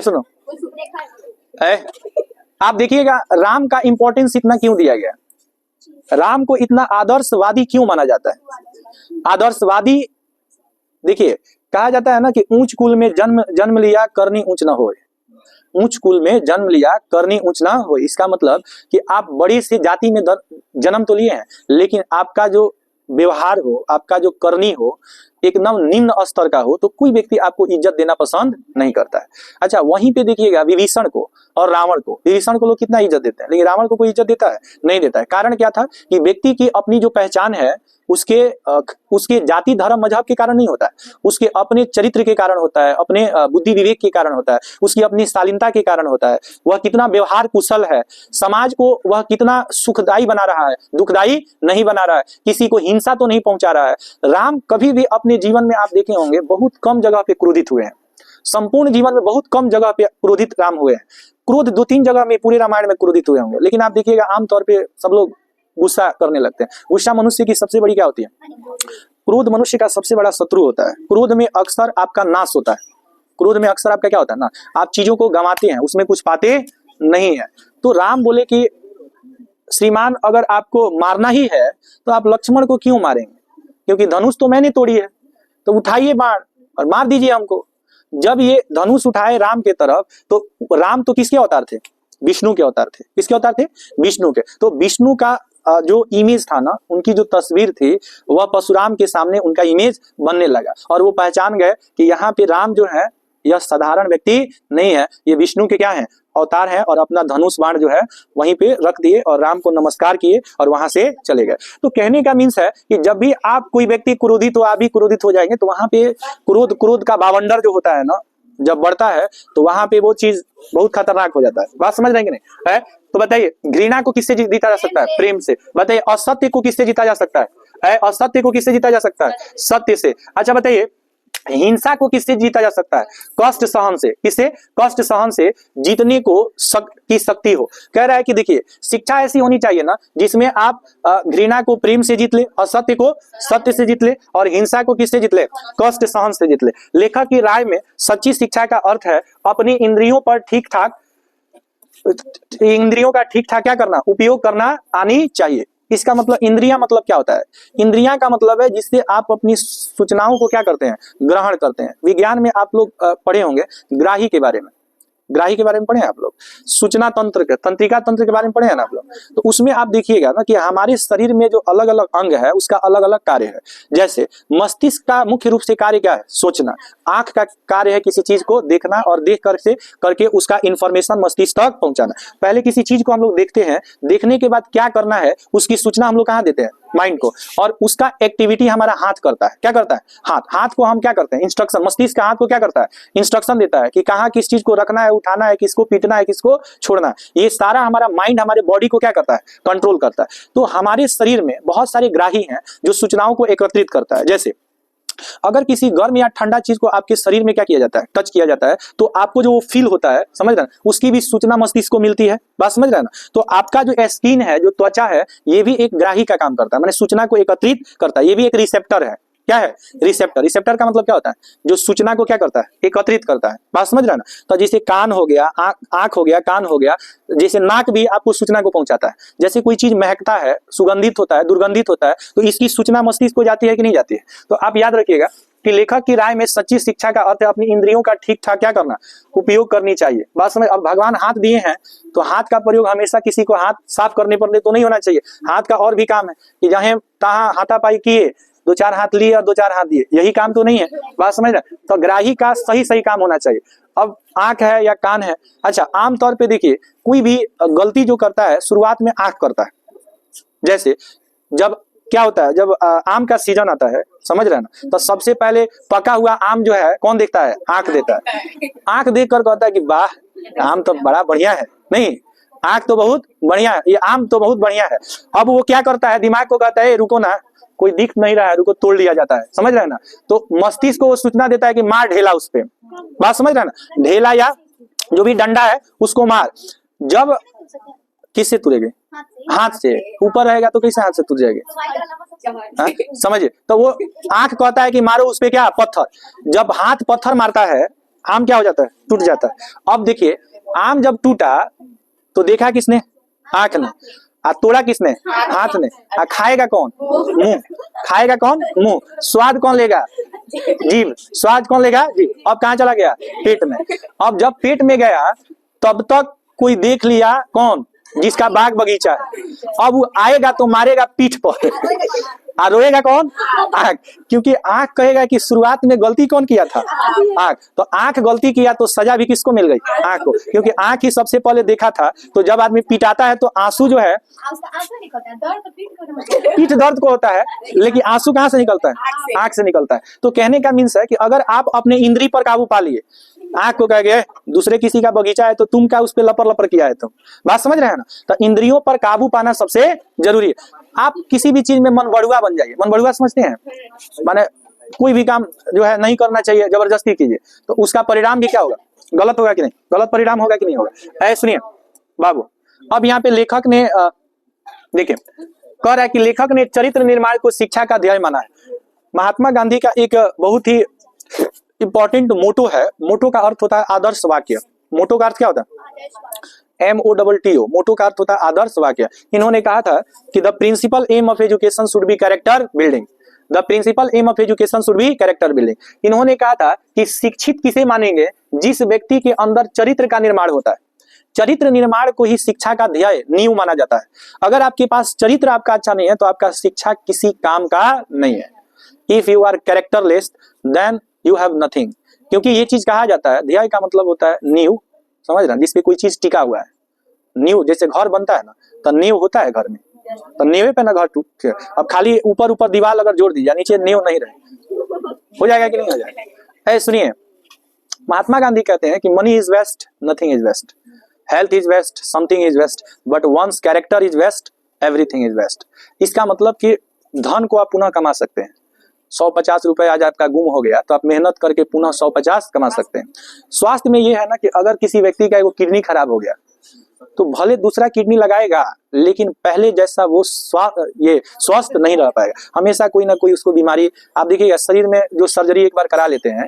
सुनो, आप देखिएगा राम का इंपॉर्टेंस इतना क्यों दिया गया, राम को इतना आदर्शवादी क्यों माना जाता है? आदर्शवादी, देखिए कहा जाता है ना कि ऊंच कुल में जन्म लिया करनी ऊंच ना होए, ऊंच कुल में जन्म लिया करनी ऊंच ना हो। इसका मतलब कि आप बड़ी सी जाति में जन्म तो लिए हैं, लेकिन आपका जो व्यवहार हो, आपका जो करनी हो एकदम निम्न स्तर का हो, तो कोई व्यक्ति आपको इज्जत देना पसंद नहीं करता है। अच्छा, वहीं पे देखिएगा विभीषण को और रावण को, विभीषण को लोग कितना इज्जत देते हैं, लेकिन रावण को कोई इज्जत देता है? नहीं देता है। कारण क्या था कि व्यक्ति की अपनी जो पहचान है उसके जाति धर्म मजहब के कारण नहीं होता है, उसके अपने चरित्र के कारण होता है, अपने बुद्धि विवेक के कारण होता है, उसकी अपनी शालीनता के कारण होता है, वह कितना व्यवहार कुशल है, समाज को वह कितना सुखदायी बना रहा है, दुखदायी नहीं बना रहा है, किसी को हिंसा तो नहीं पहुंचा रहा है। राम कभी भी अपने जीवन में आप देखे होंगे बहुत कम जगह पे क्रोधित हुए हैं, संपूर्ण जीवन में बहुत कम जगह पे क्रोधित राम हुए हैं। क्रोध 2-3 जगह में पूरे रामायण में क्रोधित हुए होंगे, लेकिन आप देखिएगा आमतौर पे सब लोग गुस्सा करने लगते हैं। गुस्सा मनुष्य की सबसे बड़ी क्या होती है? क्रोध मनुष्य का सबसे बड़ा शत्रु होता है। क्रोध में अक्सर आपका नाश होता है, क्रोध में अक्सर आपका क्या होता है ना, आप चीजों को गंवाते हैं, उसमें कुछ पाते नहीं है। तो राम बोले कि श्रीमान अगर आपको मारना ही है तो आप लक्ष्मण को क्यों मारेंगे, क्योंकि धनुष तो मैंने तोड़ी है, तो उठाइए बाण और मार दीजिए हमको। जब ये धनुष उठाए राम के तरफ, तो राम तो किसके अवतार थे? विष्णु के अवतार थे। किसके अवतार थे? विष्णु के। तो विष्णु का जो इमेज था ना, उनकी जो तस्वीर थी, वह परशुराम के सामने उनका इमेज बनने लगा और वो पहचान गए कि यहाँ पे राम जो है यह साधारण व्यक्ति नहीं है, ये विष्णु के क्या है? अवतार है। और अपना धनुष बाण जो है वहीं पे रख दिए और राम को नमस्कार किए और वहां से चले गए। तो कहने का मीन्स है कि जब भी आप कोई व्यक्ति क्रोधित हो, आप भी क्रोधित हो जाएंगे, तो वहां पे क्रोध का बावंडर जो होता है ना, जब बढ़ता है तो वहां पे वो चीज बहुत खतरनाक हो जाता है। बात समझ रहे हैं कि नहीं है? तो बताइए घृणा को किससे जीता जा सकता है? प्रेम से। बताइए असत्य को किससे जीता जा सकता है? असत्य को किससे जीता जा सकता है? सत्य से। अच्छा बताइए हिंसा को किससे जीता जा सकता है? कष्ट सहन से। किससे? कष्ट सहन से जीतने को की शक्ति हो। कह रहा है कि देखिए शिक्षा ऐसी होनी चाहिए ना जिसमें आप घृणा को प्रेम से जीत ले, असत्य को सत्य से जीत ले और हिंसा को किससे जीत ले? कष्ट सहन से जीत ले। लेखक की राय में सच्ची शिक्षा का अर्थ है अपनी इंद्रियों पर ठीक ठाक, इंद्रियों का ठीक ठाक क्या करना? उपयोग करना आनी चाहिए। इसका मतलब इंद्रियां मतलब क्या होता है? इंद्रियां का मतलब है जिससे आप अपनी सूचनाओं को क्या करते हैं? ग्रहण करते हैं। विज्ञान में आप लोग पढ़े होंगे ग्राही के बारे में, ग्राही के बारे में पढ़े हैं आप लोग, सूचना तंत्र के, तंत्रिका तंत्र के बारे में पढ़े हैं ना आप लोग। तो उसमें आप देखिएगा ना कि हमारे शरीर में जो अलग अलग अंग है उसका अलग अलग कार्य है। जैसे मस्तिष्क का मुख्य रूप से कार्य क्या है? सोचना। आंख का कार्य है किसी चीज को देखना और देख कर से करके उसका इंफॉर्मेशन मस्तिष्क तक पहुंचाना। पहले किसी चीज को हम लोग देखते हैं, देखने के बाद क्या करना है उसकी सूचना हम लोग कहाँ देते हैं? माइंड को। और उसका एक्टिविटी हमारा हाथ करता है। क्या करता है? हाथ। हाथ को हम क्या करते हैं? इंस्ट्रक्शन। मस्तिष्क का हाथ को क्या करता है? इंस्ट्रक्शन देता है कि कहाँ किस चीज को रखना है, उठाना है, किसको पीटना है, किसको छोड़ना है। ये सारा हमारा माइंड हमारे बॉडी को क्या करता है? कंट्रोल करता है। तो हमारे शरीर में बहुत सारे ग्राही हैं जो सूचनाओं को एकत्रित करता है। जैसे अगर किसी गर्म या ठंडा चीज को आपके शरीर में क्या किया जाता है? टच किया जाता है, तो आपको जो फील होता है, समझ रहे हैं, उसकी भी सूचना मस्तिष्क को मिलती है। बात समझ रहे हैं ना? तो आपका जो स्किन है, जो त्वचा है, ये भी एक ग्राही का काम करता है, माने सूचना को एकत्रित करता है। ये भी एक रिसेप्टर है। क्या है? रिसेप्टर। रिसेप्टर का मतलब क्या होता है? जो सूचना को क्या करता है? एकत्रित करता है। बात समझ रहे हैं ना? तो जैसे कान हो गया, आंख हो गया, कान हो गया, जैसे नाक भी आपको सूचना को पहुंचाता है। जैसे कोई चीज महकता है, सुगंधित होता है, दुर्गंधित होता है, तो इसकी सूचना मस्तिष्क को जाती है कि नहीं जाती है? तो आप याद रखिएगा कि लेखक की राय में सच्ची शिक्षा का अर्थ है अपनी इंद्रियों का ठीक ठाक क्या करना, उपयोग करनी चाहिए। बात समझ। अब भगवान हाथ दिए हैं तो हाथ का प्रयोग हमेशा किसी को हाथ साफ करने पर तो नहीं होना चाहिए। हाथ का और भी काम है कि जहां तहां हाथापाई किए, 2-4 हाथ लिए और 2-4 हाथ दिए, यही काम तो नहीं है। बात समझ रहे? तो ग्राही का सही सही काम होना चाहिए। अब आंख है या कान है, अच्छा आमतौर पे देखिए कोई भी गलती जो करता है शुरुआत में आंख करता है। जैसे जब क्या होता है, जब आम का सीजन आता है, समझ रहे हैं ना, तो सबसे पहले पका हुआ आम जो है कौन देखता है? आंख देता है। आंख देख कर कहता है कि वाह आम तो बड़ा बढ़िया है, नहीं आंख तो बहुत बढ़िया है, ये आम तो बहुत बढ़िया है। अब वो क्या करता है? दिमाग को कहता है रुको ना, कोई दिख नहीं रहा है, रुको तोड़ लिया जाता है। समझ रहे हैं ना? तो मस्तिष्क को वो सूचना देता है कि मार ढेला उस पे। बात समझ रहे हैं ना? ढेला या जो भी डंडा है उसको मार। जब किससे तुरेगी? हाथ से। ऊपर रहेगा तो कैसे हाथ से तुर जाएगी? समझिए। तो वो आंख कहता है कि मारो उस पे क्या? पत्थर। जब हाथ पत्थर मारता है आम क्या हो जाता है? टूट जाता है। अब देखिए आम जब टूटा तो देखा किसने? आंख ने। तोड़ा किसने? हाथ ने। खाएगा कौन? मुंह। खाएगा कौन? मुंह। स्वाद कौन लेगा? जीभ। स्वाद कौन लेगा? जीभ। अब कहाँ चला गया? पेट में। अब जब पेट में गया तब तक कोई देख लिया, कौन? जिसका बाग बगीचा है। अब वो आएगा तो मारेगा पीठ पर और रोएगा कौन? आंख। क्योंकि आंख कहेगा कि शुरुआत में गलती कौन किया था? आंख। तो आंख गलती किया तो सजा भी किसको मिल गई? आंख को। क्योंकि आंख ही सबसे पहले देखा था। तो जब आदमी पिटाता है तो आंसू जो है, पीठ दर्द को होता है, लेकिन आंसू कहाँ से निकलता है? आंख से निकलता है। तो कहने का मीन्स है कि अगर आप अपने इंद्री पर काबू पा लिए, आंख को कह गए दूसरे किसी का बगीचा है तो तुम क्या उस पर लपर लपर किया है? तुम बात समझ रहे हैं ना? तो इंद्रियों पर काबू पाना सबसे जरूरी है। आप किसी भी चीज में मन बढ़ुआ बन जाइए। मन बढ़ुआ समझते हैं? माने कोई भी काम जो है नहीं करना चाहिए, जबरदस्ती कीजिए, तो उसका परिणाम भी क्या होगा? गलत होगा कि नहीं? गलत परिणाम होगा कि नहीं होगा? ऐ सुनिए बाबू, अब यहाँ पे लेखक ने देखिए कह रहा है कि लेखक ने चरित्र निर्माण को शिक्षा का ध्येय माना है। महात्मा गांधी का एक बहुत ही इंपॉर्टेंट मोटो है। मोटो का अर्थ होता है आदर्श वाक्य। मोटो का अर्थ क्या होता है? MOTTO। मोटो का अर्थ होता है आदर्श वाक्य। इन्होंने कहा था कि the principal aim of education should be character building. The principal aim of education should be character building. इन्होंने कहा था कि शिक्षित किसे मानेंगे? जिस व्यक्ति के अंदर चरित्र का निर्माण होता है। चरित्र निर्माण को ही शिक्षा का ध्येय, नींव माना जाता है। अगर आपके पास चरित्र आपका अच्छा नहीं है तो आपका शिक्षा किसी काम का नहीं है। If you are characterless then you have nothing. क्योंकि ये चीज कहा जाता है, ध्येय का मतलब होता है नींव, समझ रहे हैं, जिसपे कोई चीज टिका हुआ है। नींव जैसे घर बनता है ना, तो नींव होता है घर में, तो नींव पे ना घर टूट। अब खाली ऊपर ऊपर दीवार अगर जोड़ दी, नीचे नींव नहीं रहे, हो जाएगा कि नहीं हो जाएगा? सुनिए, महात्मा गांधी कहते हैं कि money is waste, nothing is waste, health is waste, something is waste, but once character is waste, everything is waste. इसका मतलब कि धन को आप पुनः कमा सकते हैं। 150 रुपए आज आपका गुम हो गया तो आप मेहनत करके पुनः 150 कमा सकते हैं। स्वास्थ्य में ये है ना कि अगर किसी व्यक्ति का एगो किडनी खराब हो गया तो भले दूसरा किडनी लगाएगा, लेकिन पहले जैसा वो स्वस्थ नहीं रह पाएगा। हमेशा कोई ना कोई उसको बीमारी, आप देखिएगा शरीर में जो सर्जरी एक बार करा लेते हैं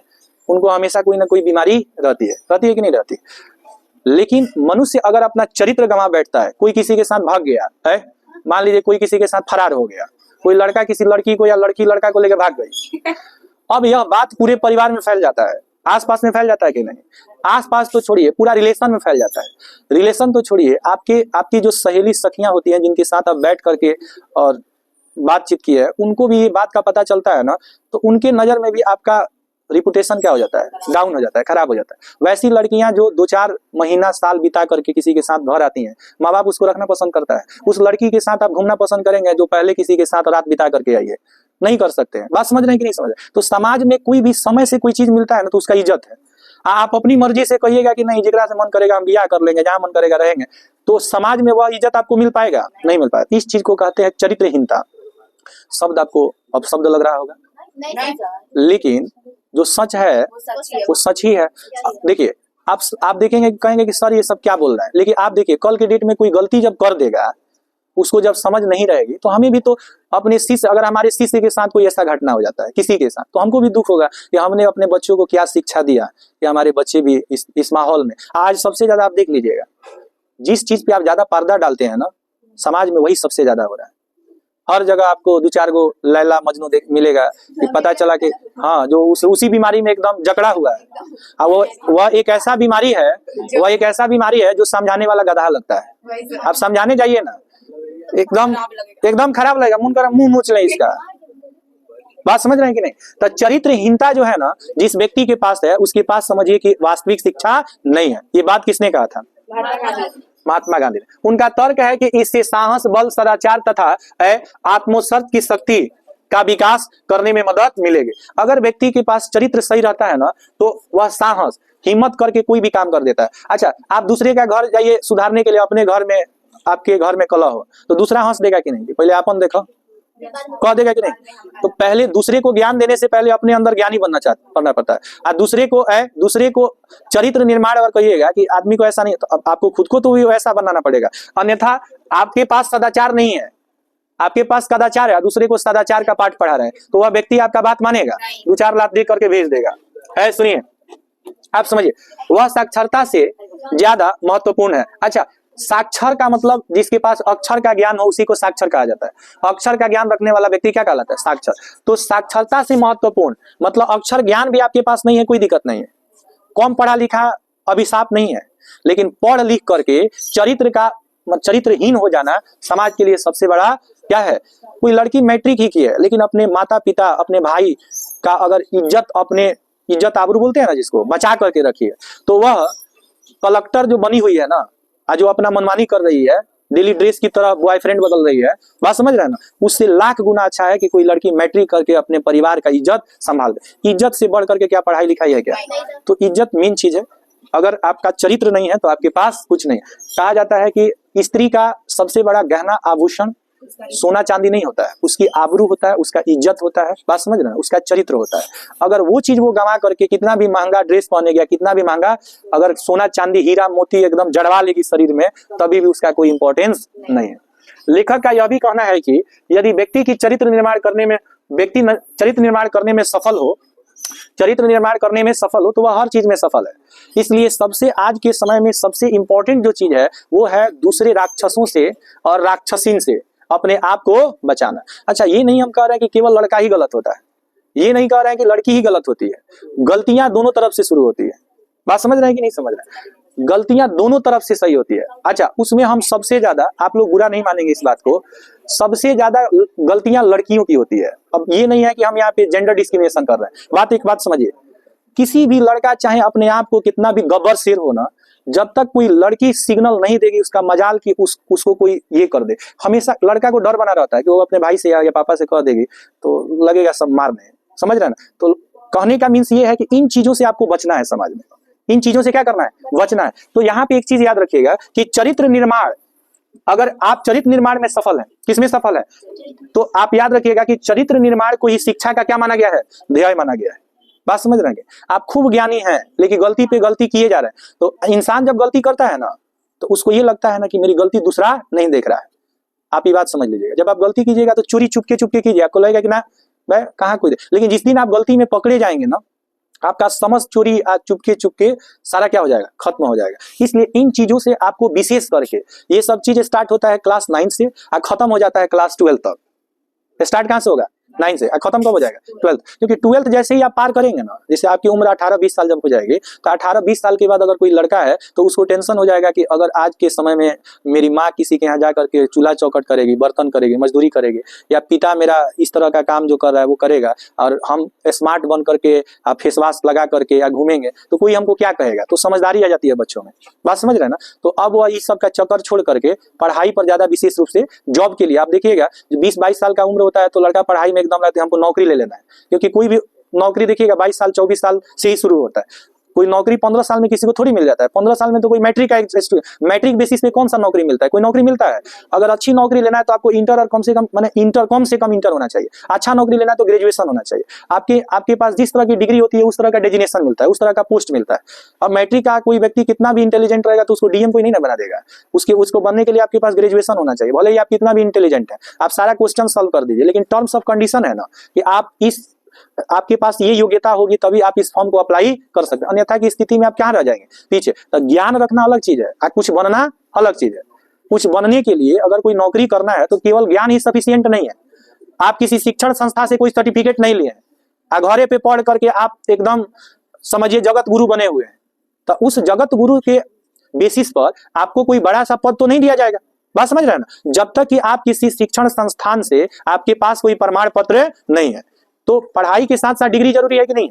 उनको हमेशा कोई ना कोई बीमारी रहती है कि नहीं रहती? लेकिन मनुष्य अगर अपना चरित्र गंवा बैठता है, कोई किसी के साथ भाग गया है, मान लीजिए कोई किसी के साथ फरार हो गया, कोई लड़का किसी लड़की को या लड़की लड़का को लेकर भाग गई, अब यह बात पूरे परिवार में फैल जाता है, आसपास में फैल जाता है कि नहीं? आसपास तो छोड़िए, पूरा रिलेशन में फैल जाता है। रिलेशन तो छोड़िए, आपकी जो सहेली सखियां होती हैं जिनके साथ आप बैठ करके और बातचीत की है, उनको भी ये बात का पता चलता है ना, तो उनके नजर में भी आपका रिपुटेशन क्या हो जाता है? डाउन हो जाता है, खराब हो जाता है। वैसी लड़कियां जो 2-4 महीना साल बिता करके किसी के साथ घर आती हैं, माँ बाप उसको रखना पसंद करता है। उस लड़की के साथ आप घूमना पसंद करेंगे जो पहले किसी के साथ रात बिता करके आई है? नहीं कर सकते हैं। बात समझ रहे हैं कि नहीं समझ रहे? तो समाज में कोई भी समय से कोई चीज मिलता है ना तो उसका इज्जत है। आप अपनी मर्जी से कहिएगा कि नहीं जिगरा से मन करेगा हम ब्याह कर लेंगे, जहां मन करेगा रहेंगे, तो समाज में वह इज्जत आपको मिल पाएगा? नहीं मिल पाएगा। इस चीज को कहते हैं चरित्रहीनता। शब्द आपको अब शब्द लग रहा होगा, लेकिन जो सच है वो सच ही है। देखिए आप देखेंगे, कहेंगे कि सर ये सब क्या बोल रहा है, लेकिन आप देखिए कल के डेट में कोई गलती जब कर देगा उसको जब समझ नहीं रहेगी तो हमें भी तो अपने शिष्य, अगर हमारे शिष्य के साथ कोई ऐसा घटना हो जाता है किसी के साथ, तो हमको भी दुख होगा कि हमने अपने बच्चों को क्या शिक्षा दिया कि हमारे बच्चे भी इस माहौल में। आज सबसे ज्यादा आप देख लीजिएगा, जिस चीज पे आप ज्यादा पर्दा डालते हैं ना समाज में, वही सबसे ज्यादा हो रहा है। हर जगह आपको 2-4 गो लैला मजनू मिलेगा कि पता चला कि हाँ जो उसी बीमारी में एकदम जकड़ा हुआ है। वह एक ऐसा बीमारी है जो समझाने वाला गधा लगता है। आप समझाने जाइए ना, एकदम खराब लगेगा, मुंह नोच ले इसका। बात समझ रहे हैं कि नहीं? तो चरित्रहीनता जो है ना जिस व्यक्ति के पास है, उसके पास समझिए कि वास्तविक शिक्षा नहीं है। ये बात किसने कहा था? महात्मा गांधी ने। उनका तर्क है कि इससे साहस, बल, सदाचार तथा आत्मोत्सर्ग की शक्ति का विकास करने में मदद मिलेगी। अगर व्यक्ति के पास चरित्र सही रहता है ना तो वह साहस, हिम्मत करके कोई भी काम कर देता है। अच्छा, आप दूसरे का घर जाइए सुधारने के लिए, अपने घर में, आपके घर में कलह हो तो दूसरा हंस देगा कि नहीं? पहले अपन देखो, कह देगा कि नहीं? तो पहले दूसरे को ज्ञान देने से पहले अपने अंदर ज्ञानी बनना पड़ता है। और दूसरे को चरित्र निर्माण अगर कहिएगा कि आदमी को ऐसा नहीं, तो आपको खुद को तो भी वैसा बनाना पड़ेगा। अन्यथा आपके पास सदाचार नहीं है, आपके पास कदाचार है, दूसरे को सदाचार का पाठ पढ़ा रहे हैं, तो वह व्यक्ति आपका बात मानेगा? 2-4 लात दे करके भेज देगा। है, सुनिए, आप समझिए, वह साक्षरता से ज्यादा महत्वपूर्ण है। अच्छा, साक्षर का मतलब जिसके पास अक्षर का ज्ञान हो उसी को साक्षर कहा जाता है। अक्षर का ज्ञान रखने वाला व्यक्ति क्या कहलाता है? साक्षर। तो साक्षरता से महत्वपूर्ण मतलब अक्षर ज्ञान भी आपके पास नहीं है, कोई दिक्कत नहीं है, कम पढ़ा लिखा अभिशाप नहीं है, लेकिन पढ़ लिख करके चरित्रहीन हो जाना समाज के लिए सबसे बड़ा क्या है? कोई लड़की मैट्रिक ही की है लेकिन अपने माता पिता, अपने भाई का अगर इज्जत आबरू बोलते हैं ना जिसको, बचा करके रखी है, तो वह कलेक्टर जो बनी हुई है ना, जो अपना मनमानी कर रही है, डेली ड्रेस की तरह बॉयफ्रेंड बदल रही है, बात समझ रहे हैं ना, उससे लाख गुना अच्छा है कि कोई लड़की मैट्रिक करके अपने परिवार का इज्जत संभाल दे। इज्जत से बढ़ करके क्या पढ़ाई लिखाई है क्या? तो इज्जत मेन चीज है। अगर आपका चरित्र नहीं है तो आपके पास कुछ नहीं। कहा जाता है कि स्त्री का सबसे बड़ा गहना आभूषण सोना चांदी नहीं होता है, उसकी आबरू होता है, उसका इज्जत होता है, बात समझ रहे हैं, उसका चरित्र होता है। अगर वो चीज वो गंवा करके कितना भी महंगा ड्रेस पहने गया, कितना भी महंगा अगर सोना चांदी हीरा मोती एकदम जड़वा लेगी शरीर में, तभी भी उसका कोई इंपॉर्टेंस नहीं है। लेखक का यह भी कहना है कि यदि व्यक्ति की चरित्र निर्माण करने में सफल हो तो वह हर चीज में सफल है। इसलिए सबसे आज के समय में सबसे इंपॉर्टेंट जो चीज है वो है दूसरे राक्षसों से और राक्षसीन से अपने आप को बचाना। अच्छा, ये नहीं हम कह रहे हैं कि केवल लड़का ही गलत होता है, ये नहीं कह रहे हैं कि लड़की ही गलत होती है। गलतियां दोनों तरफ से शुरू होती है। बात समझ रहे हैं कि नहीं समझ रहे हैं? गलतियां दोनों तरफ से सही होती है। अच्छा, उसमें हम सबसे ज्यादा, आप लोग बुरा नहीं मानेंगे इस बात को, सबसे ज्यादा गलतियां लड़कियों की होती है। अब ये नहीं है कि हम यहाँ पे जेंडर डिस्क्रिमिनेशन कर रहे हैं। एक बात समझिए, किसी भी लड़का चाहे अपने आप को कितना भी गब्बर शेर हो ना, जब तक कोई लड़की सिग्नल नहीं देगी उसका मजाल कि उसको कोई ये कर दे, हमेशा लड़का को डर बना रहता है कि वो अपने भाई से या पापा से कह देगी तो लगेगा सब मारने। समझ रहे हैं ना? तो कहने का मीन्स ये है कि इन चीजों से आपको बचना है, समाज में इन चीजों से क्या करना है? बचना है। तो यहाँ पे एक चीज याद रखिएगा कि चरित्र निर्माण, अगर आप चरित्र निर्माण में सफल हैं, किसमें सफल है? तो आप याद रखिएगा कि चरित्र निर्माण को ही शिक्षा का क्या माना गया है? ध्येय माना गया है। बात समझ रहे हैं? आप खूब ज्ञानी हैं लेकिन गलती पे गलती किए जा रहे हैं। तो इंसान जब गलती करता है ना तो उसको ये लगता है ना कि मेरी गलती दूसरा नहीं देख रहा है। आप ये बात समझ लीजिएगा, जब आप गलती कीजिएगा तो चोरी चुपके कीजिए, आपको लगेगा कि ना मैं कहाँ कोई, लेकिन जिस दिन आप गलती में पकड़े जाएंगे ना, आपका समझ चोरी चुपके सारा क्या हो जाएगा? खत्म हो जाएगा। इसलिए इन चीजों से आपको विशेष करके, ये सब चीज स्टार्ट होता है क्लास 9 से और खत्म हो जाता है क्लास 12 तक। स्टार्ट कहां से होगा? 9 से, खत्म कब हो जाएगा? 12th। क्योंकि 12th जैसे ही आप पार करेंगे ना, जैसे आपकी उम्र 18-20 साल जब हो जाएगी, तो 18-20 साल के बाद अगर कोई लड़का है तो उसको टेंशन हो जाएगा कि अगर आज के समय में मेरी माँ किसी के यहाँ जा करके चूल्हा चौखट करेगी, बर्तन करेगी, मजदूरी करेगी, या पिता मेरा इस तरह का काम जो कर रहा है वो करेगा, और हम स्मार्ट बन करके फेस वॉश लगा करके या घूमेंगे तो कोई हमको क्या कहेगा? तो समझदारी आ जाती है बच्चों में। बात समझ रहे हैं ना? तो अब वह इस सब का चक्कर छोड़ करके पढ़ाई पर ज्यादा, विशेष रूप से जॉब के लिए, आप देखिएगा 20-22 साल का उम्र होता है तो लड़का पढ़ाई में एकदम लगता है हमको नौकरी ले लेना है, क्योंकि कोई भी नौकरी देखिएगा 22 साल 24 साल से ही शुरू होता है। कोई नौकरी 15 साल में किसी को थोड़ी मिल जाता है। 15 साल में तो कोई मैट्रिक बेसिस पे कौन सा नौकरी मिलता है? कोई नौकरी मिलता है? अगर अच्छी नौकरी लेना है तो आपको इंटर और कम से कम इंटर होना चाहिए। अच्छा नौकरी लेना है तो ग्रेजुएशन होना चाहिए। आपके पास जिस तरह की डिग्री होती है उस तरह का डेजिग्नेशन मिलता है, उस तरह का पोस्ट मिलता है। अब मैट्रिक का कोई व्यक्ति कितना भी इंटेलिजेंट रहेगा तो उसको डीएम कोई नहीं ना बना देगा। उसको बनने के लिए आपके पास ग्रेजुएशन होना चाहिए, भले ही आप कितना भी इंटेलिजेंट है। आप सारा क्वेश्चन सॉल्व कर दीजिए, लेकिन टर्म्स ऑफ कंडीशन है ना कि आपके पास ये योग्यता होगी तभी आप इस फॉर्म को अप्लाई कर सकते हैं, अन्यथा की स्थिति में आप कहाँ रह जाएंगे? पीछे। तो ज्ञान रखना अलग चीज है, कुछ बनना अलग चीज है। कुछ बनने के लिए अगर कोई नौकरी करना है तो केवल ज्ञान ही सफिशिएंट नहीं है। आप किसी शिक्षण संस्था से कोई सर्टिफिकेट नहीं लिए हैं, घरे पे पढ़ करके आप एकदम समझिए जगत गुरु बने हुए हैं, तो उस जगत गुरु के बेसिस पर आपको कोई बड़ा सा पद तो नहीं दिया जाएगा। बात समझ रहे हैं ना? जब तक कि आप किसी शिक्षण संस्थान से आपके पास कोई प्रमाण पत्र नहीं है। तो पढ़ाई के साथ साथ डिग्री जरूरी है कि नहीं?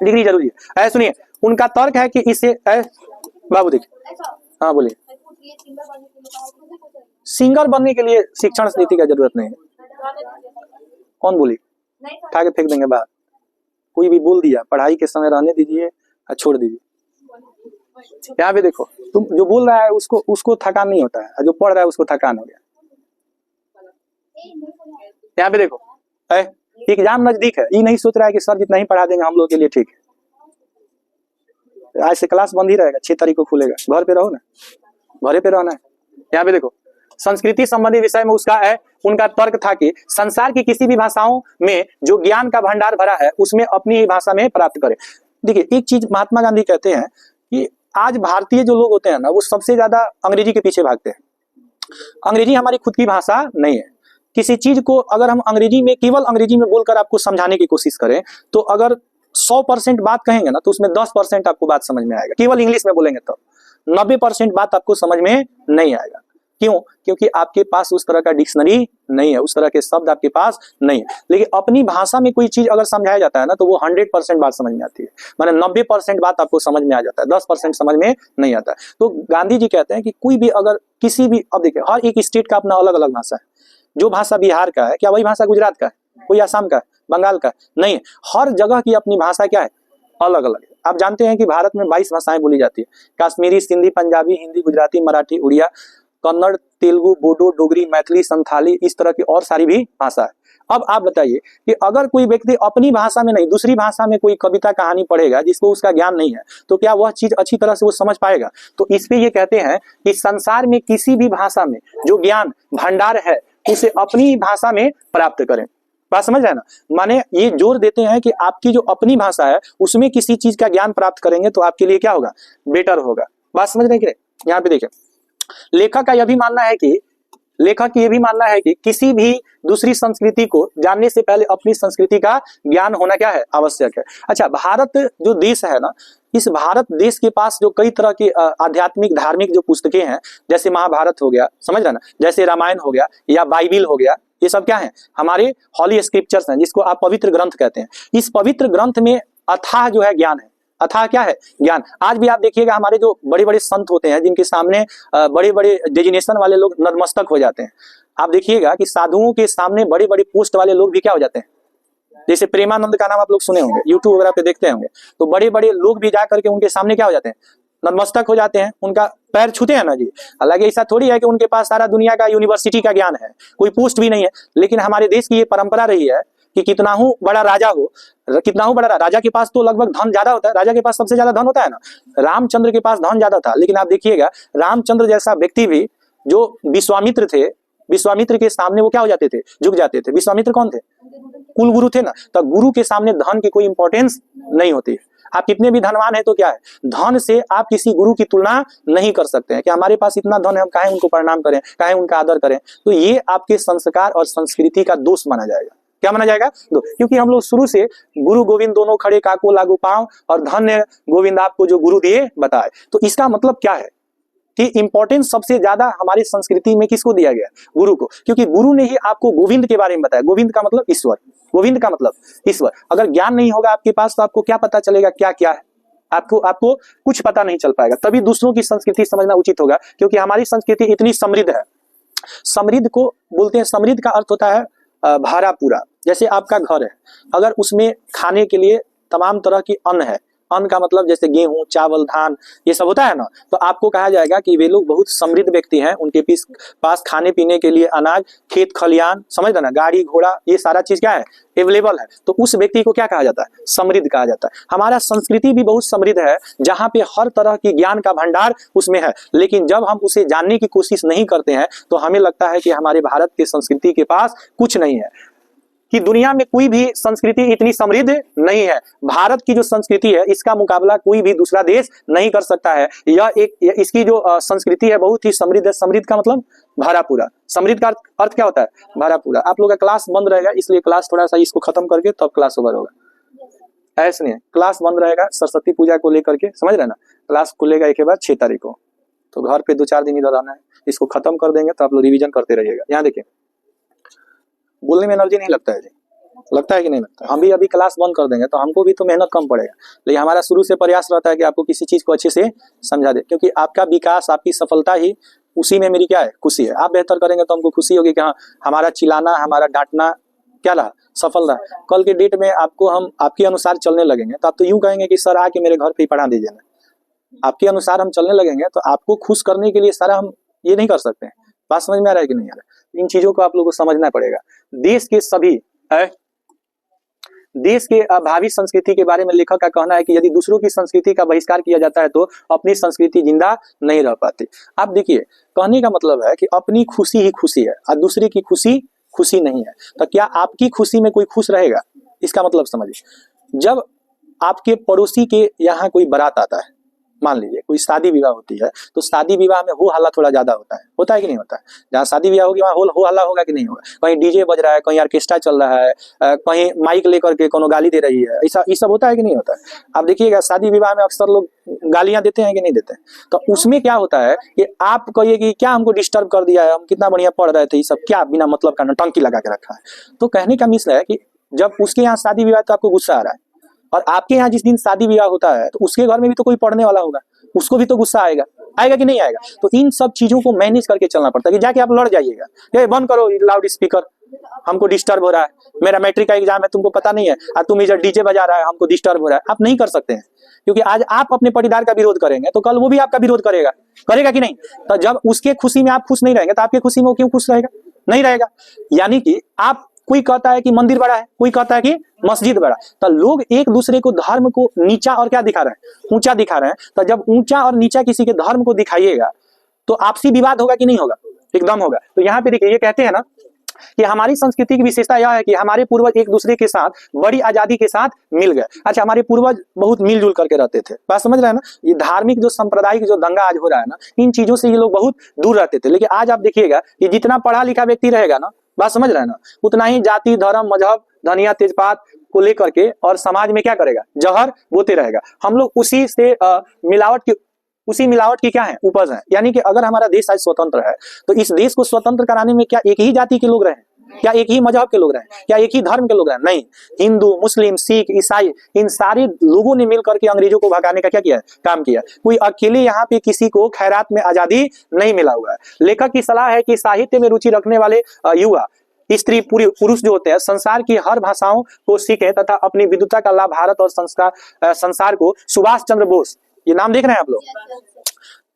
डिग्री जरूरी है। सुनिए, उनका तर्क है कि इसे बाबू देखिए, हाँ बोलिए। सिंगर बनने के लिए शिक्षण नीति का जरूरत नहीं है। कौन बोली? उठा के फेंक देंगे बाहर। कोई भी बोल दिया, पढ़ाई के समय रहने दीजिए और छोड़ दीजिए। यहाँ पे देखो, तुम जो बोल रहा है उसको थकान नहीं होता है, जो पढ़ रहा है उसको थकान हो गया। यहाँ पे देखो, एग्जाम नजदीक है, ये नहीं सोच रहा है कि सर जितना ही पढ़ा देंगे हम लोग के लिए ठीक है। आज से क्लास बंद ही रहेगा, 6 तारीख को खुलेगा। घर पे रहो ना, घरे पे रहना है। यहाँ पे देखो, संस्कृति संबंधी विषय में उनका तर्क था कि संसार की किसी भी भाषाओं में जो ज्ञान का भंडार भरा है उसमें अपनी ही भाषा में प्राप्त करें। देखिए, एक चीज महात्मा गांधी कहते हैं कि आज भारतीय जो लोग होते हैं ना, वो सबसे ज्यादा अंग्रेजी के पीछे भागते हैं। अंग्रेजी हमारी खुद की भाषा नहीं है। किसी चीज को अगर हम केवल अंग्रेजी में बोलकर आपको समझाने की कोशिश करें तो अगर 100% बात कहेंगे ना तो उसमें 10% आपको बात समझ में आएगा। केवल इंग्लिश में बोलेंगे तो 90% बात आपको समझ में नहीं आएगा। क्यों? क्योंकि आपके पास उस तरह का डिक्शनरी नहीं है, उस तरह के शब्द आपके पास नहीं है। लेकिन अपनी भाषा में कोई चीज अगर समझाया जाता है ना तो वो 100% बात समझ में आती है। माने 90% बात आपको समझ में आ जाता है, 10% समझ में नहीं आता है। तो गांधी जी कहते हैं कि कोई भी अगर किसी भी, अब देखिए हर एक स्टेट का अपना अलग अलग भाषा है। जो भाषा बिहार का है, क्या वही भाषा गुजरात का है? कोई आसाम का है, बंगाल का नहीं है। हर जगह की अपनी भाषा क्या है? अलग अलग है। आप जानते हैं कि भारत में 22 भाषाएं बोली जाती है। कश्मीरी, सिंधी, पंजाबी, हिंदी, गुजराती, मराठी, उड़िया, कन्नड़, तेलुगु, बोडो, डोगरी, मैथिली, संथाली, इस तरह की और सारी भी भाषा है। अब आप बताइए कि अगर कोई व्यक्ति अपनी भाषा में नहीं दूसरी भाषा में कोई कविता कहानी पढ़ेगा जिसको उसका ज्ञान नहीं है तो क्या वह चीज अच्छी तरह से वो समझ पाएगा? तो इस पे ये कहते हैं कि संसार में किसी भी भाषा में जो ज्ञान भंडार है उसे अपनी भाषा में प्राप्त करें। बात समझ रहे हैं ना? माने ये जोर देते हैं कि आपकी जो अपनी भाषा है उसमें किसी चीज का ज्ञान प्राप्त करेंगे तो आपके लिए क्या होगा? बेटर होगा। बात समझ रहे हैं? यहाँ पे देखिए, लेखक का यह भी मानना है कि किसी भी दूसरी संस्कृति को जानने से पहले अपनी संस्कृति का ज्ञान होना क्या है? आवश्यक है। अच्छा, भारत जो देश है ना, इस भारत देश के पास जो कई तरह की आध्यात्मिक धार्मिक जो पुस्तकें हैं, जैसे महाभारत हो गया, समझ रहे ना, जैसे रामायण हो गया या बाइबिल हो गया, ये सब क्या है? हमारे हॉली स्क्रिप्चर्स हैं, जिसको आप पवित्र ग्रंथ कहते हैं। इस पवित्र ग्रंथ में अथाह जो है ज्ञान है। अथाह क्या है? ज्ञान। आज भी आप देखिएगा हमारे जो बड़े बड़े संत होते हैं जिनके सामने बड़े बड़े डेजिग्नेशन वाले लोग नतमस्तक हो जाते हैं। आप देखिएगा कि साधुओं के सामने बड़े बड़े पोस्ट वाले लोग भी क्या हो जाते हैं? जैसे प्रेमानंद का नाम आप लोग सुने होंगे, यूट्यूब वगैरह पे देखते होंगे, तो बड़े बड़े लोग भी जा करके उनके सामने क्या हो जाते हैं? नतमस्तक हो जाते हैं, उनका पैर छूते हैं ना जी। हालांकि ऐसा थोड़ी है कि उनके पास सारा दुनिया का यूनिवर्सिटी का ज्ञान है, कोई पोस्ट भी नहीं है, लेकिन हमारे देश की ये परंपरा रही है कि कितना हूं बड़ा राजा हो, राजा के पास तो लगभग धन ज्यादा होता है। राजा के पास सबसे ज्यादा धन होता है ना। रामचंद्र के पास धन ज्यादा था, लेकिन आप देखिएगा रामचंद्र जैसा व्यक्ति भी जो विश्वामित्र थे, विश्वामित्र के सामने वो क्या हो जाते थे? झुक जाते थे। विश्वामित्र कौन थे? कुल गुरु थे ना। तो गुरु के सामने धन की कोई इंपॉर्टेंस नहीं होती। आप कितने भी धनवान है तो क्या है, धन से आप किसी गुरु की तुलना नहीं कर सकते हैं कि हमारे पास इतना धन है, हम काहे उनको प्रणाम करें, काहे उनका आदर करें। तो ये आपके संस्कार और संस्कृति का दोष माना जाएगा। क्या माना जाएगा? क्योंकि हम लोग शुरू से गुरु गोविंद दोनों खड़े काको लागू पांव और धन्य गोविंद आपको जो गुरु दिए बताए। तो इसका मतलब क्या है कि इंपॉर्टेंस सबसे ज्यादा हमारी संस्कृति में किसको दिया गया? गुरु को। क्योंकि गुरु ने ही आपको गोविंद के बारे में बताया। गोविंद का मतलब ईश्वर, गोविंद का मतलब ईश्वर। अगर ज्ञान नहीं होगा आपके पास तो आपको क्या पता चलेगा क्या क्या है? आपको कुछ पता नहीं चल पाएगा। तभी दूसरों की संस्कृति समझना उचित होगा, क्योंकि हमारी संस्कृति इतनी समृद्ध है। समृद्ध को बोलते हैं, समृद्ध का अर्थ होता है भरा पूरा। जैसे आपका घर है, अगर उसमें खाने के लिए तमाम तरह की अन्न है, अन्न का मतलब जैसे गेहूं, चावल, धान, ये सब होता है ना, तो आपको कहा जाएगा कि वे लोग बहुत समृद्ध व्यक्ति हैं, उनके पास खाने पीने के लिए अनाज, खेत खलियान, समझ रहे ना, गाड़ी घोड़ा, ये सारा चीज क्या है, अवेलेबल है। तो उस व्यक्ति को क्या कहा जाता है, समृद्ध कहा जाता है। हमारा संस्कृति भी बहुत समृद्ध है, जहां पे हर तरह की ज्ञान का भंडार उसमें है, लेकिन जब हम उसे जानने की कोशिश नहीं करते हैं तो हमें लगता है कि हमारे भारत की संस्कृति के पास कुछ नहीं है, कि दुनिया में कोई भी संस्कृति इतनी समृद्ध नहीं है। भारत की जो संस्कृति है इसका मुकाबला कोई भी दूसरा देश नहीं कर सकता है। इसकी जो संस्कृति है बहुत ही समृद्ध है। समृद्ध का मतलब भरा पूरा, समृद्ध का अर्थ क्या होता है, भरा पूरा। आप लोगों का क्लास बंद रहेगा, इसलिए क्लास थोड़ा सा इसको खत्म करके तब क्लास ओवर होगा। ऐसे नहीं, क्लास बंद रहेगा सरस्वती पूजा को लेकर के, समझ रहे ना, क्लास खुलेगा एक के बाद 6 तारीख को, तो घर पे 2-4 दिन इधर आना है, इसको खत्म कर देंगे तो आप लोग रिवीजन करते रहिएगा। यहाँ देखिए, बोलने में एनर्जी नहीं लगता है जी, लगता है कि नहीं लगता? हम भी अभी क्लास बंद कर देंगे तो हमको भी तो मेहनत कम पड़ेगा, लेकिन हमारा शुरू से प्रयास रहता है कि आपको किसी चीज को अच्छे से समझा दे, क्योंकि आपका विकास, आपकी सफलता ही, उसी में मेरी क्या है, खुशी है। आप बेहतर करेंगे तो हमको खुशी होगी कि हाँ, हमारा चिल्लाना, हमारा डांटना क्या रहा, सफल रहा। कल के डेट में आपको हम आपके अनुसार चलने लगेंगे तो आप तो यूं कहेंगे कि सर आके मेरे घर पे ही पढ़ा दीजिए ना। आपके अनुसार हम चलने लगेंगे तो आपको खुश करने के लिए सारा हम ये नहीं कर सकते हैं। बात समझ में आ रहा है कि नहीं आ रहा है? इन चीजों को आप लोगों को समझना पड़ेगा। देश के सभी देश के भावी संस्कृति के बारे में लेखक का कहना है कि यदि दूसरों की संस्कृति का बहिष्कार किया जाता है तो अपनी संस्कृति जिंदा नहीं रह पाती। आप देखिए, कहने का मतलब है कि अपनी खुशी ही खुशी है और दूसरे की खुशी खुशी नहीं है। तो क्या आपकी खुशी में कोई खुश रहेगा? इसका मतलब समझिए, जब आपके पड़ोसी के यहाँ कोई बारात आता है, मान लीजिए कोई शादी विवाह होती है, तो शादी विवाह में हो हल्ला थोड़ा ज्यादा होता है कि नहीं होता है? जहाँ शादी विवाह होगी वहाँ हो हल्ला होगा कि नहीं होगा? कहीं डीजे बज रहा है, कहीं ऑर्केस्ट्रा चल रहा है, कहीं माइक लेकर के कोनो गाली दे रही है, ऐसा ये सब होता है कि नहीं होता है? आप देखिएगा शादी विवाह में अक्सर लोग गालियां देते हैं कि नहीं देते हैं। तो उसमें क्या होता है कि आप कहिए कि क्या हमको डिस्टर्ब कर दिया है, हम कितना बढ़िया पढ़ रहे थे, ये सब क्या बिना मतलब का नौटंकी लगा के रखा है। तो कहने का मिसल है कि जब उसके यहाँ शादी विवाह तो आपको गुस्सा आ रहा है, और आपके यहाँ जिस दिन शादी विवाह होता है तो उसके घर में भी तो कोई पढ़ने वाला होगा, उसको भी तो गुस्सा आएगा कि नहीं आएगा? तो इन सब चीजों को मैनेज करके चलना पड़ता है कि जाके आप लड़ जाइएगा, ये बंद करो लाउड स्पीकर, हमको डिस्टर्ब हो रहा है, मेरा मैट्रिक का एग्जाम है, तुमको पता नहीं है, और तुम इधर डीजे बजा रहा है, हमको डिस्टर्ब हो रहा है। आप नहीं कर सकते हैं, क्योंकि आज आप अपने परिवार का विरोध करेंगे तो कल वो भी आपका विरोध करेगा कि नहीं? तो जब उसके खुशी में आप खुश नहीं रहेंगे तो आपके खुशी में वो क्यों खुश रहेगा? नहीं रहेगा। यानी कि आप, कोई कहता है कि मंदिर बड़ा है, कोई कहता है कि मस्जिद बड़ा, तो लोग एक दूसरे को धर्म को नीचा और क्या दिखा रहे हैं, ऊंचा दिखा रहे हैं। तो जब ऊंचा और नीचा किसी के धर्म को दिखाइएगा तो आपसी विवाद होगा कि नहीं होगा? एकदम होगा। तो यहाँ पे देखिए, ये कहते हैं ना कि हमारी संस्कृति की विशेषता यह है कि हमारे पूर्वज एक दूसरे के साथ बड़ी आजादी के साथ मिल गए। अच्छा, हमारे पूर्वज बहुत मिलजुल करके रहते थे, बात समझ रहे हैं ना? ये धार्मिक जो सांप्रदायिक जो दंगा आज हो रहा है ना, इन चीजों से ये लोग बहुत दूर रहते थे। लेकिन आज आप देखिएगा कि जितना पढ़ा लिखा व्यक्ति रहेगा ना, बात समझ रहे हैं ना, उतना ही जाति, धर्म, मजहब, धनिया, तेजपात को लेकर के और समाज में क्या करेगा, जहर बोते रहेगा। हम लोग उसी से मिलावट की क्या है, उपज है। यानी कि अगर हमारा देश आज स्वतंत्र है तो इस देश को स्वतंत्र कराने में क्या एक ही जाति के लोग रहे? क्या एक ही मजहब के लोग रहे? क्या एक ही धर्म के लोग रहे? नहीं, हिंदू, मुस्लिम, सिख, ईसाई, इन सारे लोगों ने मिलकर के अंग्रेजों को भगाने का क्या किया है, काम किया। कोई अकेले यहाँ पे किसी को खैरात में आजादी नहीं मिला हुआ है। लेखक की सलाह है कि साहित्य में रुचि रखने वाले युवा, स्त्री, पुरुष जो होते हैं, संसार की हर भाषाओं को सीखें तथा अपनी विद्वता का लाभ भारत और संसार को, सुभाष चंद्र बोस, ये नाम देख रहे हैं आप लोग,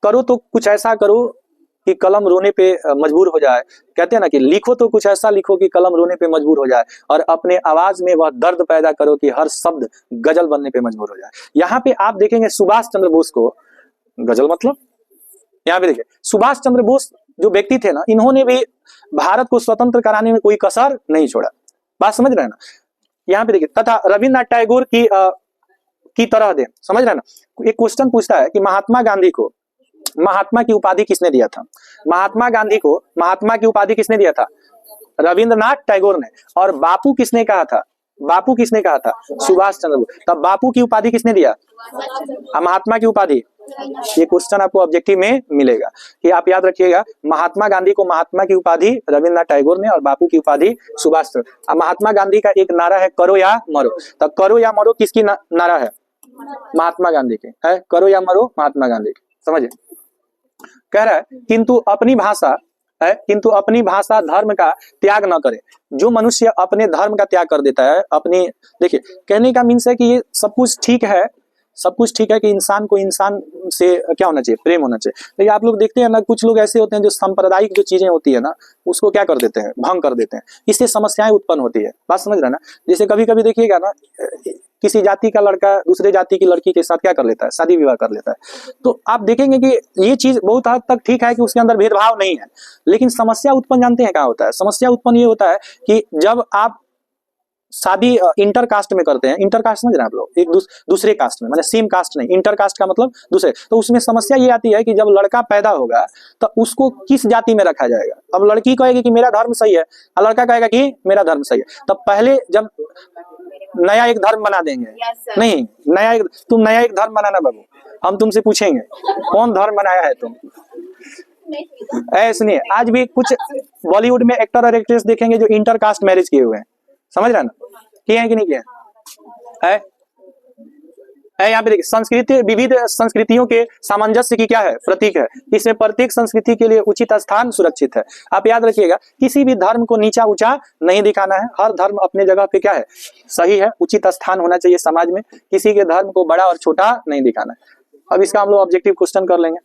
करो तो कुछ ऐसा करो कि कलम रोने पे मजबूर हो जाए। कहते हैं ना कि लिखो तो कुछ ऐसा लिखो कि कलम रोने पे मजबूर हो जाए, और अपने आवाज में वह दर्द पैदा करो कि हर शब्द गजल बनने पे मजबूर हो जाए। यहाँ पे आप देखेंगे सुभाष चंद्र बोस को, गजल मतलब, यहाँ पे देखिए सुभाष चंद्र बोस जो व्यक्ति थे ना, इन्होंने भी भारत को स्वतंत्र कराने में कोई कसर नहीं छोड़ा। बात समझ रहे हैं ना? यहाँ पे देखिए, तथा रविन्द्रनाथ टैगोर की तरह दे, समझ रहे हैं ना? एक क्वेश्चन पूछता है कि महात्मा गांधी को महात्मा की उपाधि किसने दिया था? महात्मा गांधी को महात्मा की उपाधि किसने दिया था? रविंद्रनाथ टैगोर ने। और बापू किसने कहा था? बापू किसने कहा था? सुभाष चंद्र बोस। तब बापू की उपाधि किसने दिया? महात्मा की उपाधि। ये क्वेश्चन आपको ऑब्जेक्टिव में मिलेगा कि आप याद रखिएगा, महात्मा गांधी को महात्मा की उपाधि रविन्द्रनाथ टैगोर ने और बापू की उपाधि सुभाष चंद्र। महात्मा गांधी का एक नारा है, करो या मरो। तब करो या मरो किसकी नारा है? महात्मा गांधी की है। करो या मरो महात्मा गांधी की, समझे? कह रहा है किंतु अपनी भाषा धर्म का त्याग न करे। जो मनुष्य अपने धर्म का त्याग कर देता है, अपनी, देखिए कहने का मीन्स है कि ये सब कुछ ठीक है, सब कुछ ठीक है कि इंसान को इंसान से क्या होना चाहिए, प्रेम होना चाहिए, लेकिन आप लोग देखते हैं ना कुछ लोग ऐसे होते हैं जो सांप्रदायिक जो चीजें होती है ना उसको क्या कर देते हैं, भंग कर देते हैं, इससे समस्याएं उत्पन्न होती है। बात समझ रहे हैं ना। जैसे कभी कभी देखिएगा ना किसी जाति का लड़का दूसरे जाति की लड़की के साथ क्या कर लेता है, शादी विवाह कर लेता है। तो आप देखेंगे कि ये चीज बहुत हद तक ठीक है कि उसके अंदर भेदभाव नहीं है, लेकिन समस्या उत्पन्न जानते हैं क्या होता है? समस्या उत्पन्न ये होता है कि जब आप शादी इंटर कास्ट में करते हैं, इंटर कास्ट समझ रहे हैं आप लोग, एक दूसरे कास्ट में, माने सेम कास्ट नहीं, इंटर कास्ट का मतलब दूसरे, तो उसमें समस्या ये आती है कि जब लड़का पैदा होगा तो उसको किस जाति में रखा जाएगा। अब लड़की कहेगी कि मेरा धर्म सही है और लड़का कहेगा कि मेरा धर्म सही है। तब पहले जब नया एक धर्म बना देंगे, नहीं तुम नया एक धर्म बनाना बाबू, हम तुमसे पूछेंगे कौन धर्म बनाया है तुम। ऐसे नहीं, आज भी कुछ बॉलीवुड में एक्टर और एक्ट्रेस देखेंगे जो इंटर कास्ट मैरिज किए हुए हैं, समझ रहे हैं ना, किए हैं कि नहीं किए हैं? यहाँ पे देखिए संस्कृति, विविध संस्कृतियों के सामंजस्य की क्या है, प्रतीक है। इसमें प्रत्येक संस्कृति के लिए उचित स्थान सुरक्षित है। आप याद रखिएगा किसी भी धर्म को नीचा ऊंचा नहीं दिखाना है, हर धर्म अपने जगह पे क्या है, सही है, उचित स्थान होना चाहिए समाज में, किसी के धर्म को बड़ा और छोटा नहीं दिखाना है। अब इसका हम लोग ऑब्जेक्टिव क्वेश्चन कर लेंगे।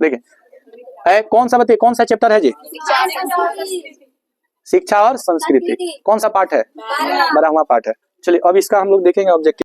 देखिए कौन सा बताइए, कौन सा चैप्टर है जी? शिक्षा और संस्कृति। कौन सा पार्ट है? 12वां पार्ट है। चलिए अब इसका हम लोग देखेंगे ऑब्जेक्टिव।